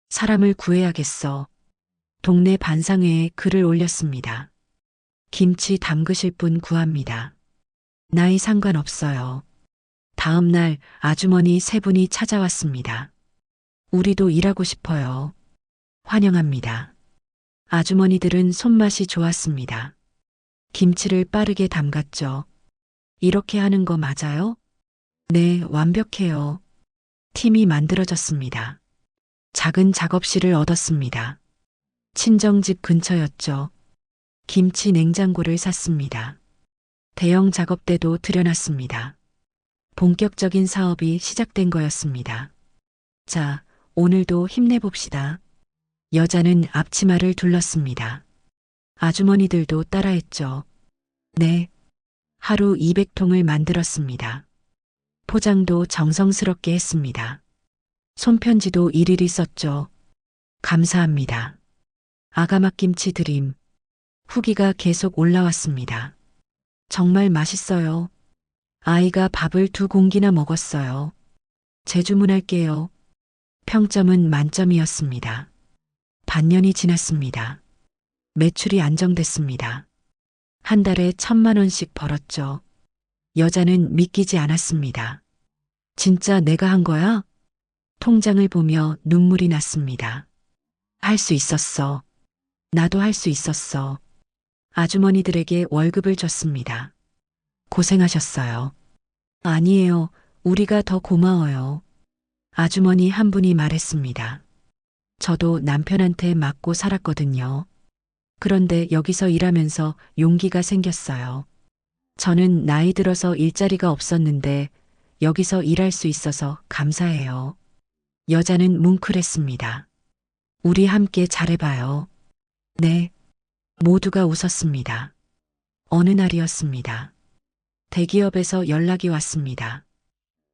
[SPEAKER 2] 사람을 구해야겠어. 동네 반상회에 글을 올렸습니다. 김치 담그실 분 구합니다. 나이 상관없어요. 다음 날 아주머니 3분이 찾아왔습니다. 우리도 일하고 싶어요. 환영합니다. 아주머니들은 손맛이 좋았습니다. 김치를 빠르게 담갔죠. 이렇게 하는 거 맞아요? 네, 완벽해요. 팀이 만들어졌습니다. 작은 작업실을 얻었습니다. 친정집 근처였죠. 김치 냉장고를 샀습니다. 대형 작업대도 들여놨습니다. 본격적인 사업이 시작된 거였습니다. 자, 오늘도 힘내봅시다. 여자는 앞치마를 둘렀습니다. 아주머니들도 따라했죠. 네. 하루 200통을 만들었습니다. 포장도 정성스럽게 했습니다. 손편지도 일일이 썼죠. 감사합니다. 아가맛김치 드림. 후기가 계속 올라왔습니다. 정말 맛있어요. 아이가 밥을 2공기나 먹었어요. 재주문할게요. 평점은 만점이었습니다. 반년이 지났습니다. 매출이 안정됐습니다. 한 달에 1,000만 원씩 벌었죠. 여자는 믿기지 않았습니다. 진짜 내가 한 거야? 통장을 보며 눈물이 났습니다. 할 수 있었어. 나도 할 수 있었어. 아주머니들에게 월급을 줬습니다. 고생하셨어요. 아니에요. 우리가 더 고마워요. 아주머니 한 분이 말했습니다. 저도 남편한테 맞고 살았거든요. 그런데 여기서 일하면서 용기가 생겼어요. 저는 나이 들어서 일자리가 없었는데 여기서 일할 수 있어서 감사해요. 여자는 뭉클했습니다. 우리 함께 잘해봐요. 네. 모두가 웃었습니다. 어느 날이었습니다. 대기업에서 연락이 왔습니다.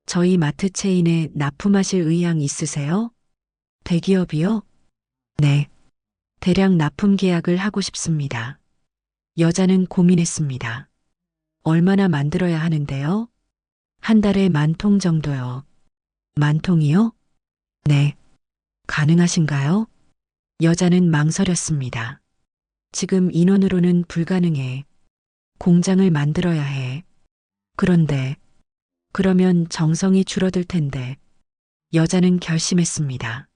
[SPEAKER 2] 저희 마트 체인에 납품하실 의향 있으세요? 대기업이요? 네. 대량 납품 계약을 하고 싶습니다. 여자는 고민했습니다. 얼마나 만들어야 하는데요? 한 달에 10,000통 정도요. 10,000통이요? 네. 가능하신가요? 여자는 망설였습니다. 지금 인원으로는 불가능해. 공장을 만들어야 해. 그런데, 그러면 정성이 줄어들 텐데. 여자는 결심했습니다.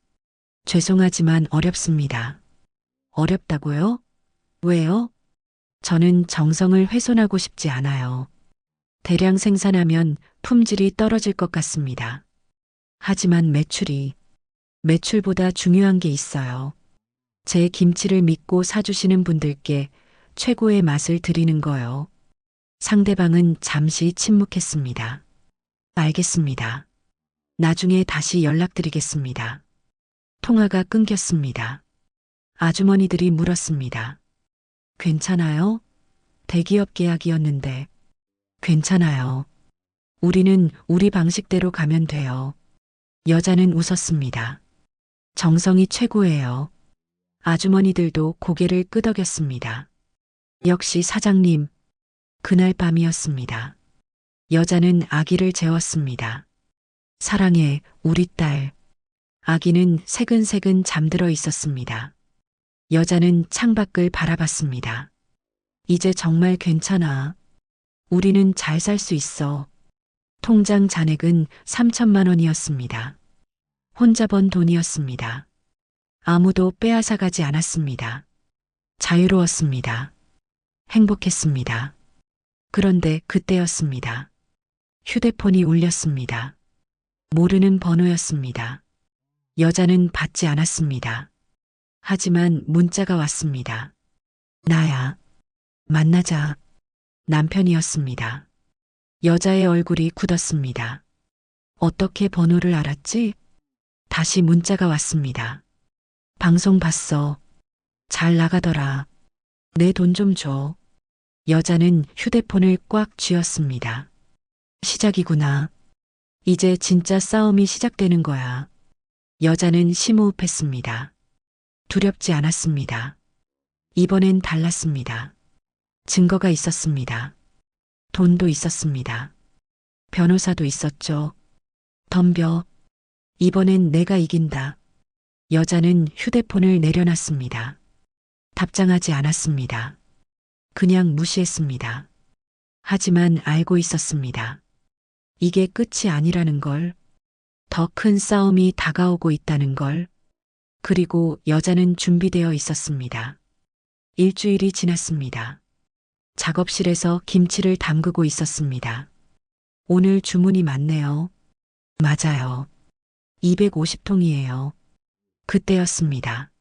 [SPEAKER 2] 죄송하지만 어렵습니다. 어렵다고요? 왜요? 저는 정성을 훼손하고 싶지 않아요. 대량 생산하면 품질이 떨어질 것 같습니다. 하지만 매출보다 중요한 게 있어요. 제 김치를 믿고 사주시는 분들께 최고의 맛을 드리는 거요. 상대방은 잠시 침묵했습니다. 알겠습니다. 나중에 다시 연락드리겠습니다. 통화가 끊겼습니다. 아주머니들이 물었습니다. 괜찮아요? 대기업 계약이었는데. 괜찮아요. 우리는 우리 방식대로 가면 돼요. 여자는 웃었습니다. 정성이 최고예요. 아주머니들도 고개를 끄덕였습니다. 역시 사장님. 그날 밤이었습니다. 여자는 아기를 재웠습니다. 사랑해, 우리 딸. 아기는 새근새근 잠들어 있었습니다. 여자는 창밖을 바라봤습니다. 이제 정말 괜찮아. 우리는 잘 살 수 있어. 통장 잔액은 3,000만 원이었습니다. 혼자 번 돈이었습니다. 아무도 빼앗아 가지 않았습니다. 자유로웠습니다. 행복했습니다. 그런데 그때였습니다. 휴대폰이 울렸습니다. 모르는 번호였습니다. 여자는 받지 않았습니다. 하지만 문자가 왔습니다. 나야. 만나자. 남편이었습니다. 여자의 얼굴이 굳었습니다. 어떻게 번호를 알았지? 다시 문자가 왔습니다. 방송 봤어. 잘 나가더라. 내 돈 좀 줘. 여자는 휴대폰을 꽉 쥐었습니다. 시작이구나. 이제 진짜 싸움이 시작되는 거야. 여자는 심호흡했습니다. 두렵지 않았습니다. 이번엔 달랐습니다. 증거가 있었습니다. 돈도 있었습니다. 변호사도 있었죠. 덤벼. 이번엔 내가 이긴다. 여자는 휴대폰을 내려놨습니다. 답장하지 않았습니다. 그냥 무시했습니다. 하지만 알고 있었습니다. 이게 끝이 아니라는 걸. 더 큰 싸움이 다가오고 있다는 걸. 그리고 여자는 준비되어 있었습니다. 일주일이 지났습니다. 작업실에서 김치를 담그고 있었습니다. 오늘 주문이 많네요. 맞아요. 250통이에요. 그때였습니다.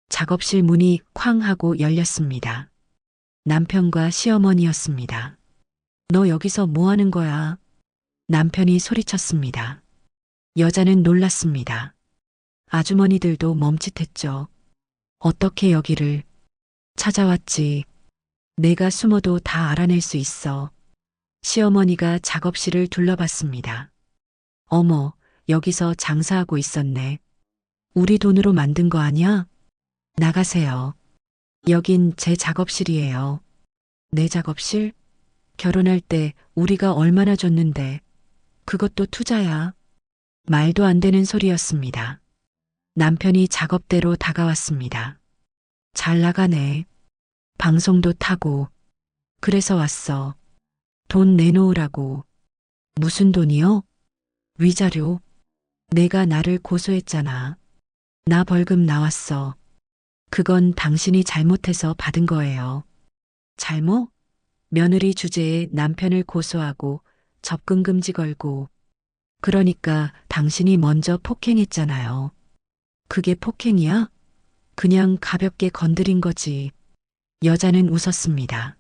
[SPEAKER 2] 작업실 문이 쾅 하고 열렸습니다. 남편과 시어머니였습니다. 너 여기서 뭐 하는 거야? 남편이 소리쳤습니다. 여자는 놀랐습니다. 아주머니들도 멈칫했죠. 어떻게 여기를 찾아왔지. 내가 숨어도 다 알아낼 수 있어. 시어머니가 작업실을 둘러봤습니다. 어머, 여기서 장사하고 있었네. 우리 돈으로 만든 거 아니야? 나가세요. 여긴 제 작업실이에요. 내 작업실? 결혼할 때 우리가 얼마나 줬는데. 그것도 투자야. 말도 안 되는 소리였습니다. 남편이 작업대로 다가왔습니다. 잘 나가네. 방송도 타고. 그래서 왔어. 돈 내놓으라고. 무슨 돈이요? 위자료. 내가 나를 고소했잖아. 나 벌금 나왔어. 그건 당신이 잘못해서 받은 거예요. 잘못? 며느리 주제에 남편을 고소하고 접근 금지 걸고. 그러니까 당신이 먼저 폭행했잖아요. 그게 폭행이야? 그냥 가볍게 건드린 거지. 여자는 웃었습니다.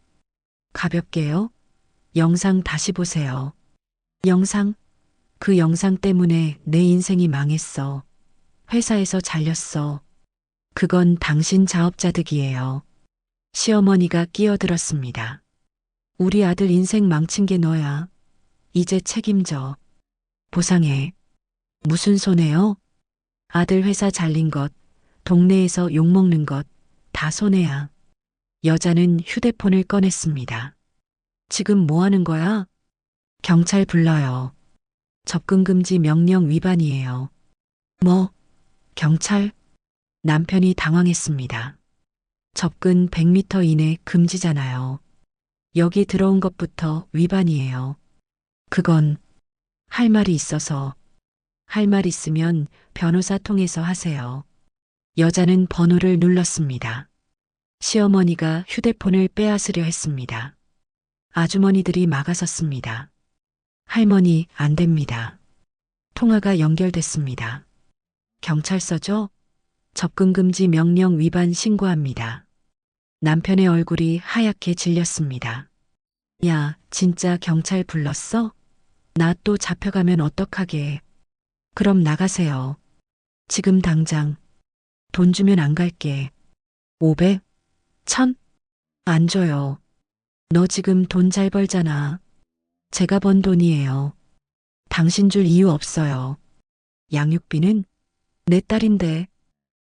[SPEAKER 2] 가볍게요? 영상 다시 보세요. 영상? 그 영상 때문에 내 인생이 망했어. 회사에서 잘렸어. 그건 당신 자업자득이에요. 시어머니가 끼어들었습니다. 우리 아들 인생 망친 게 너야. 이제 책임져. 보상해. 무슨 손해요? 아들 회사 잘린 것, 동네에서 욕먹는 것, 다 손해야. 여자는 휴대폰을 꺼냈습니다. 지금 뭐 하는 거야? 경찰 불러요. 접근금지 명령 위반이에요. 뭐? 경찰? 남편이 당황했습니다. 접근 100m 이내 금지잖아요. 여기 들어온 것부터 위반이에요. 그건 할 말이 있어서. 할 말 있으면 변호사 통해서 하세요. 여자는 번호를 눌렀습니다. 시어머니가 휴대폰을 빼앗으려 했습니다. 아주머니들이 막아섰습니다. 할머니, 안 됩니다. 통화가 연결됐습니다. 경찰서죠? 접근금지 명령 위반 신고합니다. 남편의 얼굴이 하얗게 질렸습니다. 야, 진짜 경찰 불렀어? 나 또 잡혀가면 어떡하게. 그럼 나가세요. 지금 당장. 돈 주면 안 갈게. 500? 1000? 안 줘요. 너 지금 돈 잘 벌잖아. 제가 번 돈이에요. 당신 줄 이유 없어요. 양육비는? 내 딸인데.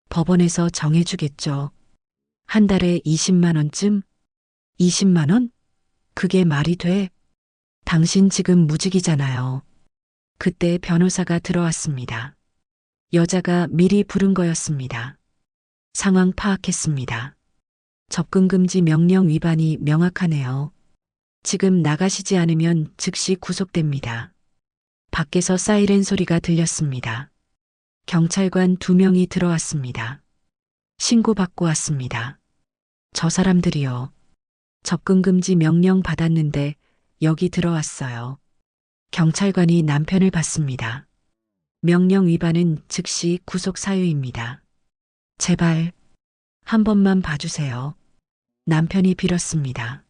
[SPEAKER 2] 법원에서 정해주겠죠. 한 달에 20만 원쯤? 20만 원? 그게 말이 돼? 당신 지금 무직이잖아요. 그때 변호사가 들어왔습니다. 여자가 미리 부른 거였습니다. 상황 파악했습니다. 접근금지 명령 위반이 명확하네요. 지금 나가시지 않으면 즉시 구속됩니다. 밖에서 사이렌 소리가 들렸습니다. 경찰관 2명이 들어왔습니다. 신고받고 왔습니다. 저 사람들이요. 접근금지 명령 받았는데 여기 들어왔어요. 경찰관이 남편을 봤습니다. 명령 위반은 즉시 구속 사유입니다. 제발 한 번만 봐주세요. 남편이 빌었습니다.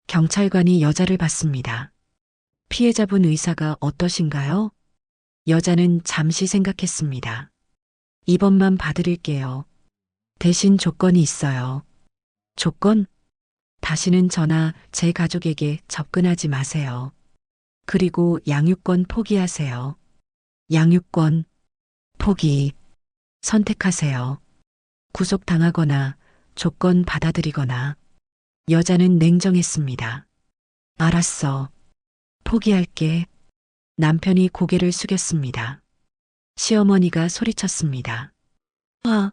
[SPEAKER 2] 경찰관이 여자를 봤습니다. 피해자분 의사가 어떠신가요? 여자는 잠시 생각했습니다. 이번만 봐드릴게요. 대신 조건이 있어요. 조건? 다시는 저나 제 가족에게 접근하지 마세요. 그리고 양육권 포기하세요. 양육권 포기. 선택하세요. 구속당하거나 조건 받아들이거나. 여자는 냉정했습니다. 알았어. 포기할게. 남편이 고개를 숙였습니다. 시어머니가 소리쳤습니다. 아,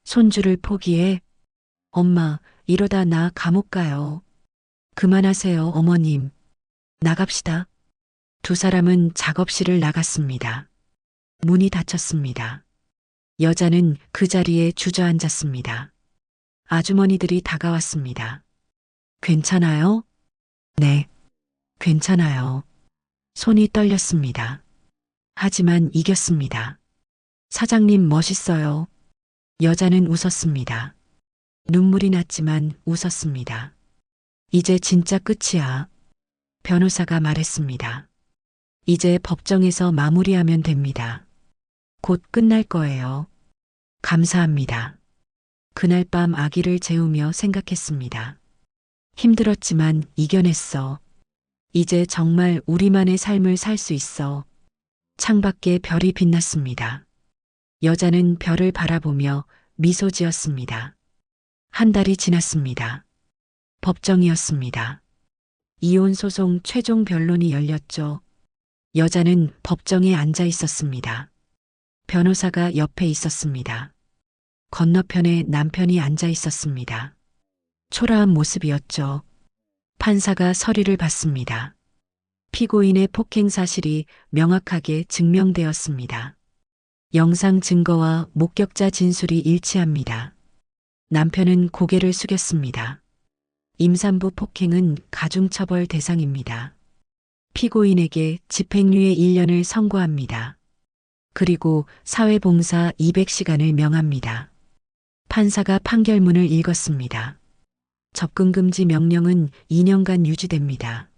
[SPEAKER 2] 손주를 포기해? 엄마, 이러다 나 감옥 가요. 그만하세요, 어머님. 나갑시다. 두 사람은 작업실을 나갔습니다. 문이 닫혔습니다. 여자는 그 자리에 주저앉았습니다. 아주머니들이 다가왔습니다. 괜찮아요? 네, 괜찮아요. 손이 떨렸습니다. 하지만 이겼습니다. 사장님 멋있어요. 여자는 웃었습니다. 눈물이 났지만 웃었습니다. 이제 진짜 끝이야. 변호사가 말했습니다. 이제 법정에서 마무리하면 됩니다. 곧 끝날 거예요. 감사합니다. 그날 밤 아기를 재우며 생각했습니다. 힘들었지만 이겨냈어. 이제 정말 우리만의 삶을 살 수 있어. 창밖에 별이 빛났습니다. 여자는 별을 바라보며 미소 지었습니다. 한 달이 지났습니다. 법정이었습니다. 이혼 소송 최종 변론이 열렸죠. 여자는 법정에 앉아 있었습니다. 변호사가 옆에 있었습니다. 건너편에 남편이 앉아 있었습니다. 초라한 모습이었죠. 판사가 서리를 받습니다. 피고인의 폭행 사실이 명확하게 증명되었습니다. 영상 증거와 목격자 진술이 일치합니다. 남편은 고개를 숙였습니다. 임산부 폭행은 가중처벌 대상입니다. 피고인에게 집행유예 1년을 선고합니다. 그리고 사회봉사 200시간을 명합니다. 판사가 판결문을 읽었습니다. 접근금지 명령은 2년간 유지됩니다.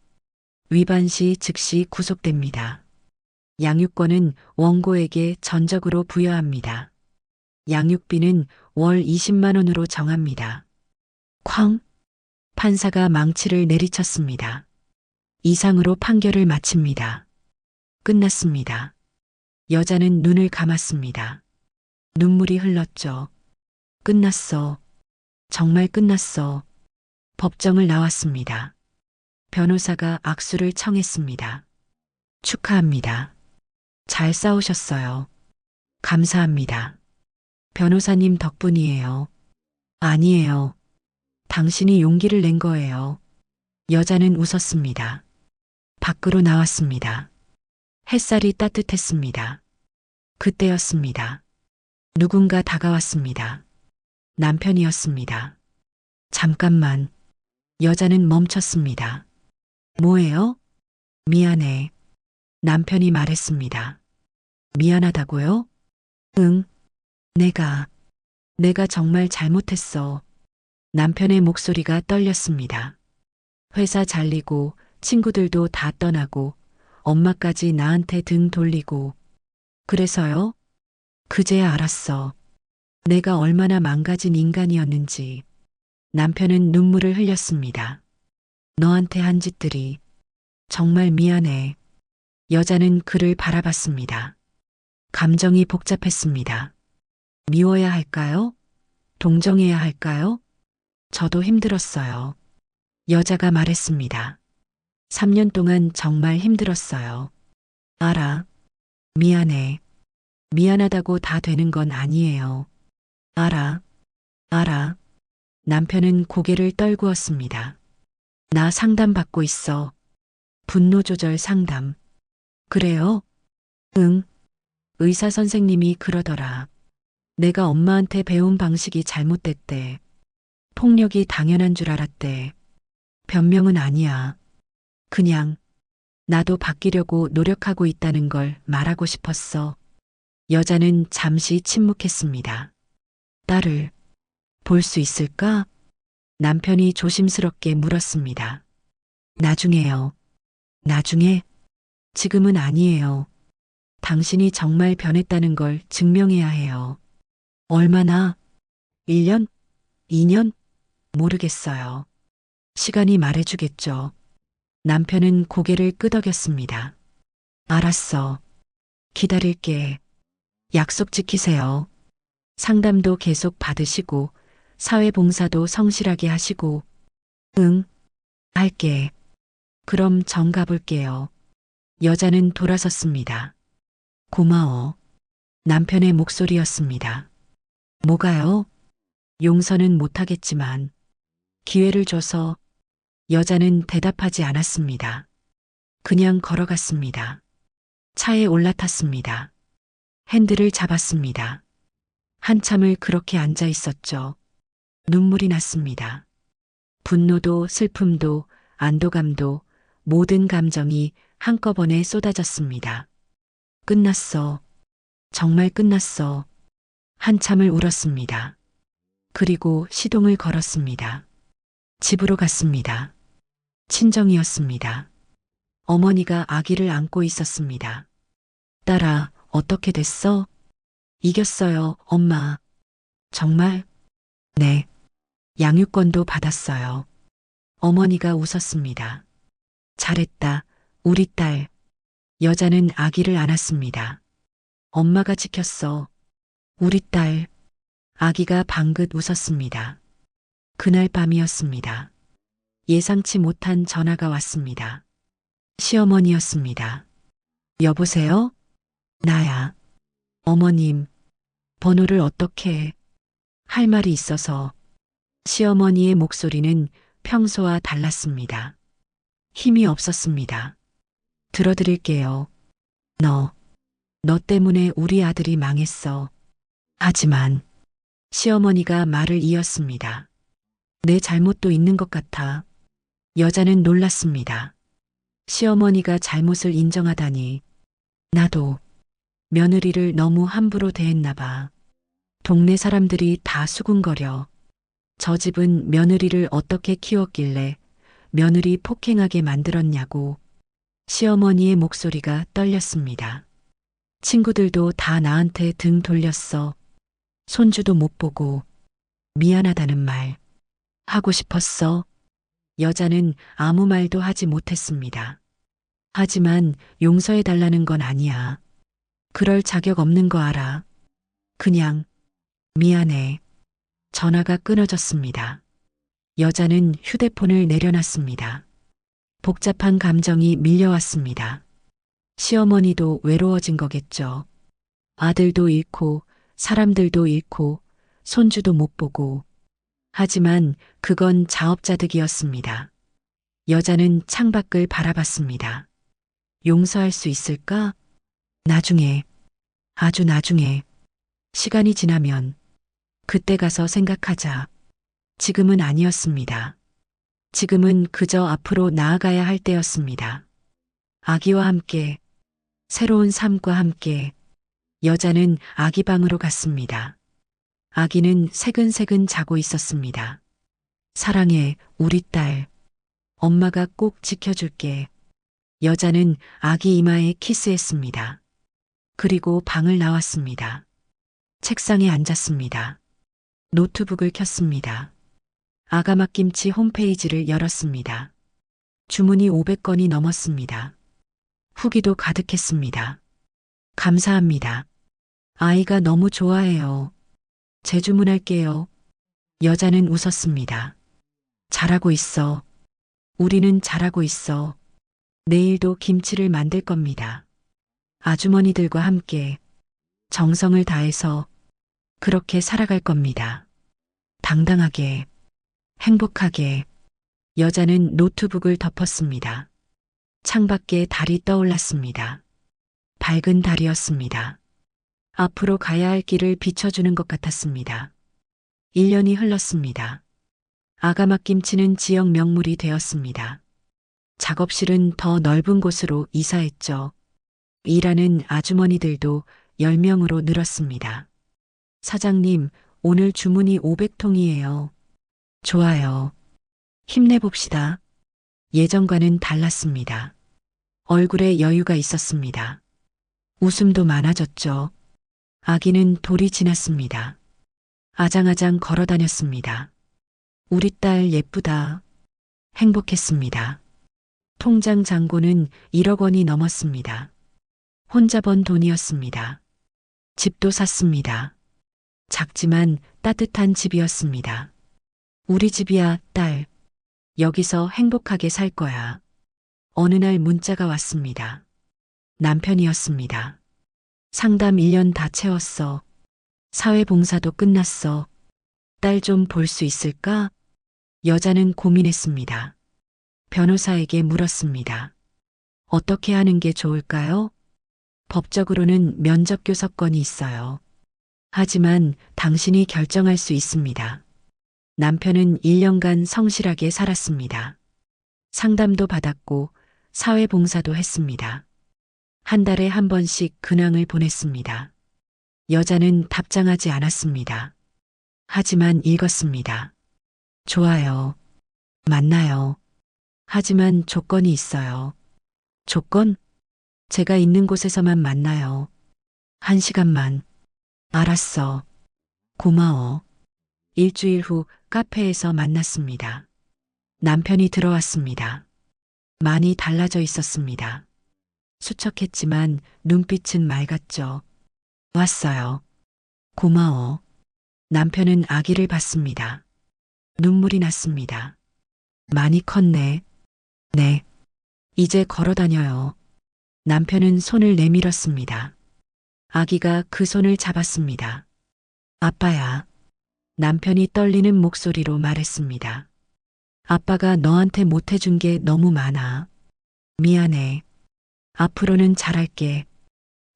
[SPEAKER 2] 위반 시 즉시 구속됩니다. 양육권은 원고에게 전적으로 부여합니다. 양육비는 월 20만 원으로 정합니다. 쾅! 판사가 망치를 내리쳤습니다. 이상으로 판결을 마칩니다. 끝났습니다. 여자는 눈을 감았습니다. 눈물이 흘렀죠. 끝났어. 정말 끝났어. 법정을 나왔습니다. 변호사가 악수를 청했습니다. 축하합니다. 잘 싸우셨어요. 감사합니다. 변호사님 덕분이에요. 아니에요. 당신이 용기를 낸 거예요. 여자는 웃었습니다. 밖으로 나왔습니다. 햇살이 따뜻했습니다. 그때였습니다. 누군가 다가왔습니다. 남편이었습니다. 잠깐만. 여자는 멈췄습니다. 뭐예요? 미안해. 남편이 말했습니다. 미안하다고요? 응. 내가 정말 잘못했어. 남편의 목소리가 떨렸습니다. 회사 잘리고 친구들도 다 떠나고 엄마까지 나한테 등 돌리고. 그래서요? 그제야 알았어. 내가 얼마나 망가진 인간이었는지. 남편은 눈물을 흘렸습니다. 너한테 한 짓들이 정말 미안해. 여자는 그를 바라봤습니다. 감정이 복잡했습니다. 미워야 할까요? 동정해야 할까요? 저도 힘들었어요. 여자가 말했습니다. 3년 동안 정말 힘들었어요. 알아. 미안해. 미안하다고 다 되는 건 아니에요. 알아. 남편은 고개를 떨구었습니다. 나 상담받고 있어. 분노 조절 상담. 그래요? 응. 의사 선생님이 그러더라. 내가 엄마한테 배운 방식이 잘못됐대. 폭력이 당연한 줄 알았대. 변명은 아니야. 그냥 나도 바뀌려고 노력하고 있다는 걸 말하고 싶었어. 여자는 잠시 침묵했습니다. 딸을 볼 수 있을까? 남편이 조심스럽게 물었습니다. 나중에요. 나중에? 지금은 아니에요. 당신이 정말 변했다는 걸 증명해야 해요. 얼마나? 1년? 2년? 모르겠어요. 시간이 말해주겠죠. 남편은 고개를 끄덕였습니다. 알았어. 기다릴게. 약속 지키세요. 상담도 계속 받으시고 사회봉사도 성실하게 하시고. 응, 할게. 그럼 전 가볼게요. 여자는 돌아섰습니다. 고마워. 남편의 목소리였습니다. 뭐가요? 용서는 못하겠지만 기회를 줘서. 여자는 대답하지 않았습니다. 그냥 걸어갔습니다. 차에 올라탔습니다. 핸들을 잡았습니다. 한참을 그렇게 앉아 있었죠. 눈물이 났습니다. 분노도 슬픔도 안도감도 모든 감정이 한꺼번에 쏟아졌습니다. 끝났어. 정말 끝났어. 한참을 울었습니다. 그리고 시동을 걸었습니다. 집으로 갔습니다. 친정이었습니다. 어머니가 아기를 안고 있었습니다. 딸아, 어떻게 됐어? 이겼어요, 엄마. 정말? 네. 양육권도 받았어요. 어머니가 웃었습니다. 잘했다, 우리 딸. 여자는 아기를 안았습니다. 엄마가 지켰어. 우리 딸. 아기가 방긋 웃었습니다. 그날 밤이었습니다. 예상치 못한 전화가 왔습니다. 시어머니였습니다. 여보세요? 나야. 어머님, 번호를 어떻게 해? 할 말이 있어서. 시어머니의 목소리는 평소와 달랐습니다. 힘이 없었습니다. 들어드릴게요. 너 때문에 우리 아들이 망했어. 하지만 시어머니가 말을 이었습니다. 내 잘못도 있는 것 같아. 여자는 놀랐습니다. 시어머니가 잘못을 인정하다니. 나도 며느리를 너무 함부로 대했나 봐. 동네 사람들이 다 수군거려. 저 집은 며느리를 어떻게 키웠길래 며느리 폭행하게 만들었냐고. 시어머니의 목소리가 떨렸습니다. 친구들도 다 나한테 등 돌렸어. 손주도 못 보고 미안하다는 말 하고 싶었어. 여자는 아무 말도 하지 못했습니다. 하지만 용서해 달라는 건 아니야. 그럴 자격 없는 거 알아. 그냥 미안해. 전화가 끊어졌습니다. 여자는 휴대폰을 내려놨습니다. 복잡한 감정이 밀려왔습니다. 시어머니도 외로워진 거겠죠. 아들도 잃고 사람들도 잃고 손주도 못 보고. 하지만 그건 자업자득이었습니다. 여자는 창밖을 바라봤습니다. 용서할 수 있을까? 나중에, 아주 나중에, 시간이 지나면 그때 가서 생각하자. 지금은 아니었습니다. 지금은 그저 앞으로 나아가야 할 때였습니다. 아기와 함께, 새로운 삶과 함께 여자는 아기 방으로 갔습니다. 아기는 새근새근 자고 있었습니다. 사랑해, 우리 딸. 엄마가 꼭 지켜줄게. 여자는 아기 이마에 키스했습니다. 그리고 방을 나왔습니다. 책상에 앉았습니다. 노트북을 켰습니다. 아가맛김치 홈페이지를 열었습니다. 주문이 500건이 넘었습니다. 후기도 가득했습니다. 감사합니다. 아이가 너무 좋아해요. 재주문할게요. 여자는 웃었습니다. 잘하고 있어. 우리는 잘하고 있어. 내일도 김치를 만들 겁니다. 아주머니들과 함께 정성을 다해서 그렇게 살아갈 겁니다. 당당하게, 행복하게. 여자는 노트북을 덮었습니다. 창밖에 달이 떠올랐습니다. 밝은 달이었습니다. 앞으로 가야 할 길을 비춰주는 것 같았습니다. 1년이 흘렀습니다. 아가맛김치는 지역 명물이 되었습니다. 작업실은 더 넓은 곳으로 이사했죠. 일하는 아주머니들도 10명으로 늘었습니다. 사장님, 오늘 주문이 500통이에요. 좋아요. 힘내봅시다. 예전과는 달랐습니다. 얼굴에 여유가 있었습니다. 웃음도 많아졌죠. 아기는 돌이 지났습니다. 아장아장 걸어 다녔습니다. 우리 딸 예쁘다. 행복했습니다. 통장 잔고는 1억 원이 넘었습니다. 혼자 번 돈이었습니다. 집도 샀습니다. 작지만 따뜻한 집이었습니다. 우리 집이야, 딸. 여기서 행복하게 살 거야. 어느 날 문자가 왔습니다. 남편이었습니다. 상담 1년 다 채웠어. 사회봉사도 끝났어. 딸 좀 볼 수 있을까? 여자는 고민했습니다. 변호사에게 물었습니다. 어떻게 하는 게 좋을까요? 법적으로는 면접 교섭권이 있어요. 하지만 당신이 결정할 수 있습니다. 남편은 1년간 성실하게 살았습니다. 상담도 받았고 사회봉사도 했습니다. 한 달에 한 번씩 근황을 보냈습니다. 여자는 답장하지 않았습니다. 하지만 읽었습니다. 좋아요. 만나요. 하지만 조건이 있어요. 조건? 제가 있는 곳에서만 만나요. 1시간만. 알았어. 고마워. 일주일 후 카페에서 만났습니다. 남편이 들어왔습니다. 많이 달라져 있었습니다. 수척했지만 눈빛은 맑았죠. 왔어요. 고마워. 남편은 아기를 봤습니다. 눈물이 났습니다. 많이 컸네. 네. 이제 걸어 다녀요. 남편은 손을 내밀었습니다. 아기가 그 손을 잡았습니다. 아빠야. 남편이 떨리는 목소리로 말했습니다. 아빠가 너한테 못해준 게 너무 많아. 미안해. 앞으로는 잘할게.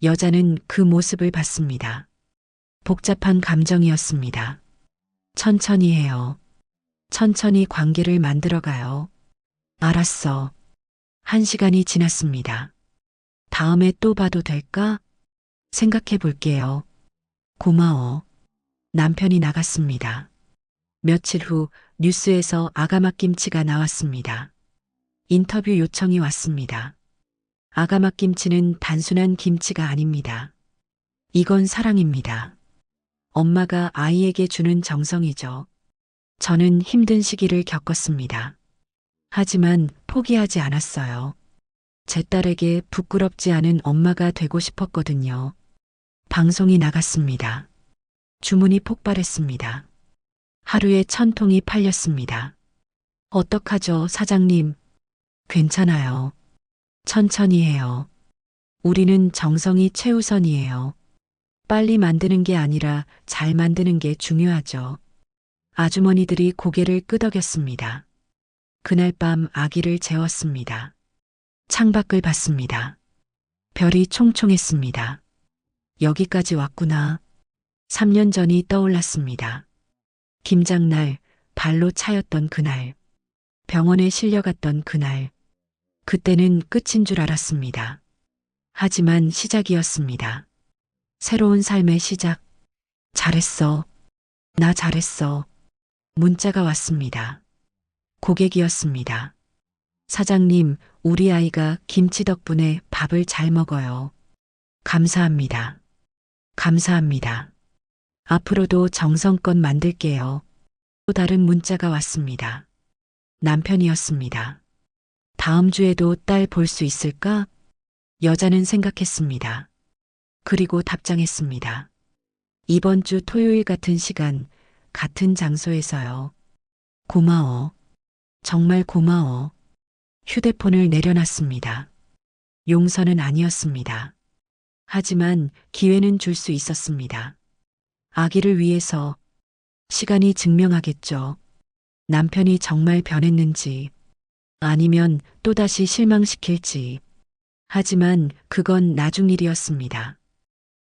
[SPEAKER 2] 여자는 그 모습을 봤습니다. 복잡한 감정이었습니다. 천천히 해요. 천천히 관계를 만들어가요. 알았어. 1시간이 지났습니다. 다음에 또 봐도 될까? 생각해 볼게요. 고마워. 남편이 나갔습니다. 며칠 후 뉴스에서 아가맛김치가 나왔습니다. 인터뷰 요청이 왔습니다. 아가맛김치는 단순한 김치가 아닙니다. 이건 사랑입니다. 엄마가 아이에게 주는 정성이죠. 저는 힘든 시기를 겪었습니다. 하지만 포기하지 않았어요. 제 딸에게 부끄럽지 않은 엄마가 되고 싶었거든요. 방송이 나갔습니다. 주문이 폭발했습니다. 하루에 1,000통이 팔렸습니다. 어떡하죠, 사장님? 괜찮아요. 천천히 해요. 우리는 정성이 최우선이에요. 빨리 만드는 게 아니라 잘 만드는 게 중요하죠. 아주머니들이 고개를 끄덕였습니다. 그날 밤 아기를 재웠습니다. 창밖을 봤습니다. 별이 총총했습니다. 여기까지 왔구나. 3년 전이 떠올랐습니다. 김장날, 발로 차였던 그날, 병원에 실려갔던 그날, 그때는 끝인 줄 알았습니다. 하지만 시작이었습니다. 새로운 삶의 시작. 잘했어. 나 잘했어. 문자가 왔습니다. 고객이었습니다. 사장님, 우리 아이가 김치 덕분에 밥을 잘 먹어요. 감사합니다. 감사합니다. 앞으로도 정성껏 만들게요. 또 다른 문자가 왔습니다. 남편이었습니다. 다음 주에도 딸 볼 수 있을까? 여자는 생각했습니다. 그리고 답장했습니다. 이번 주 토요일 같은 시간, 같은 장소에서요. 고마워. 정말 고마워. 휴대폰을 내려놨습니다. 용서는 아니었습니다. 하지만 기회는 줄 수 있었습니다. 아기를 위해서 시간이 증명하겠죠. 남편이 정말 변했는지 아니면 또다시 실망시킬지. 하지만 그건 나중 일이었습니다.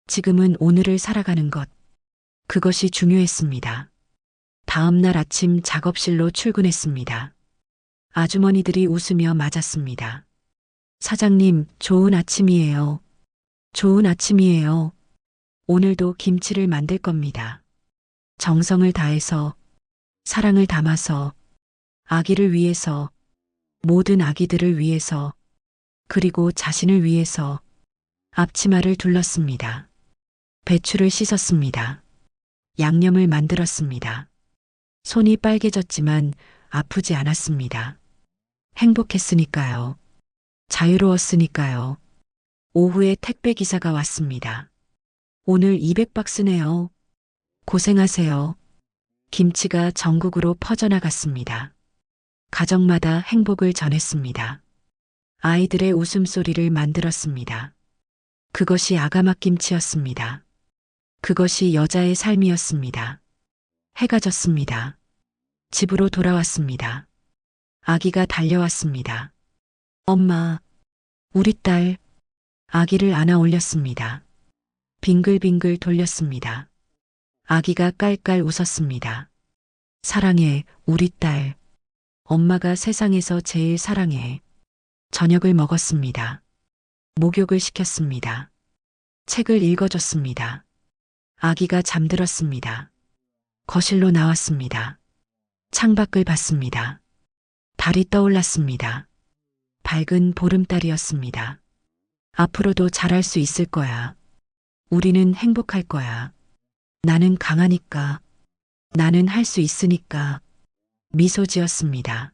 [SPEAKER 2] 지금은 오늘을 살아가는 것. 그것이 중요했습니다. 다음 날 아침 작업실로 출근했습니다. 아주머니들이 웃으며 맞았습니다. 사장님, 좋은 아침이에요. 좋은 아침이에요. 오늘도 김치를 만들 겁니다. 정성을 다해서, 사랑을 담아서, 아기를 위해서, 모든 아기들을 위해서, 그리고 자신을 위해서 앞치마를 둘렀습니다. 배추를 씻었습니다. 양념을 만들었습니다. 손이 빨개졌지만 아프지 않았습니다. 행복했으니까요. 자유로웠으니까요. 오후에 택배 기사가 왔습니다. 오늘 200박스네요. 고생하세요. 김치가 전국으로 퍼져나갔습니다. 가정마다 행복을 전했습니다. 아이들의 웃음소리를 만들었습니다. 그것이 아가맛김치였습니다. 그것이 여자의 삶이었습니다. 해가 졌습니다. 집으로 돌아왔습니다. 아기가 달려왔습니다. 엄마, 우리 딸, 아기를 안아 올렸습니다. 빙글빙글 돌렸습니다. 아기가 깔깔 웃었습니다. 사랑해, 우리 딸. 엄마가 세상에서 제일 사랑해. 저녁을 먹었습니다. 목욕을 시켰습니다. 책을 읽어줬습니다. 아기가 잠들었습니다. 거실로 나왔습니다. 창밖을 봤습니다. 달이 떠올랐습니다. 밝은 보름달이었습니다. 앞으로도 잘할 수 있을 거야. 우리는 행복할 거야. 나는 강하니까. 나는 할 수 있으니까. 미소 지었습니다.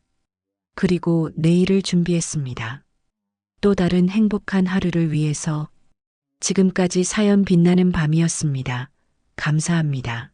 [SPEAKER 2] 그리고 내일을 준비했습니다. 또 다른 행복한 하루를 위해서 지금까지 사연 빛나는 밤이었습니다. 감사합니다.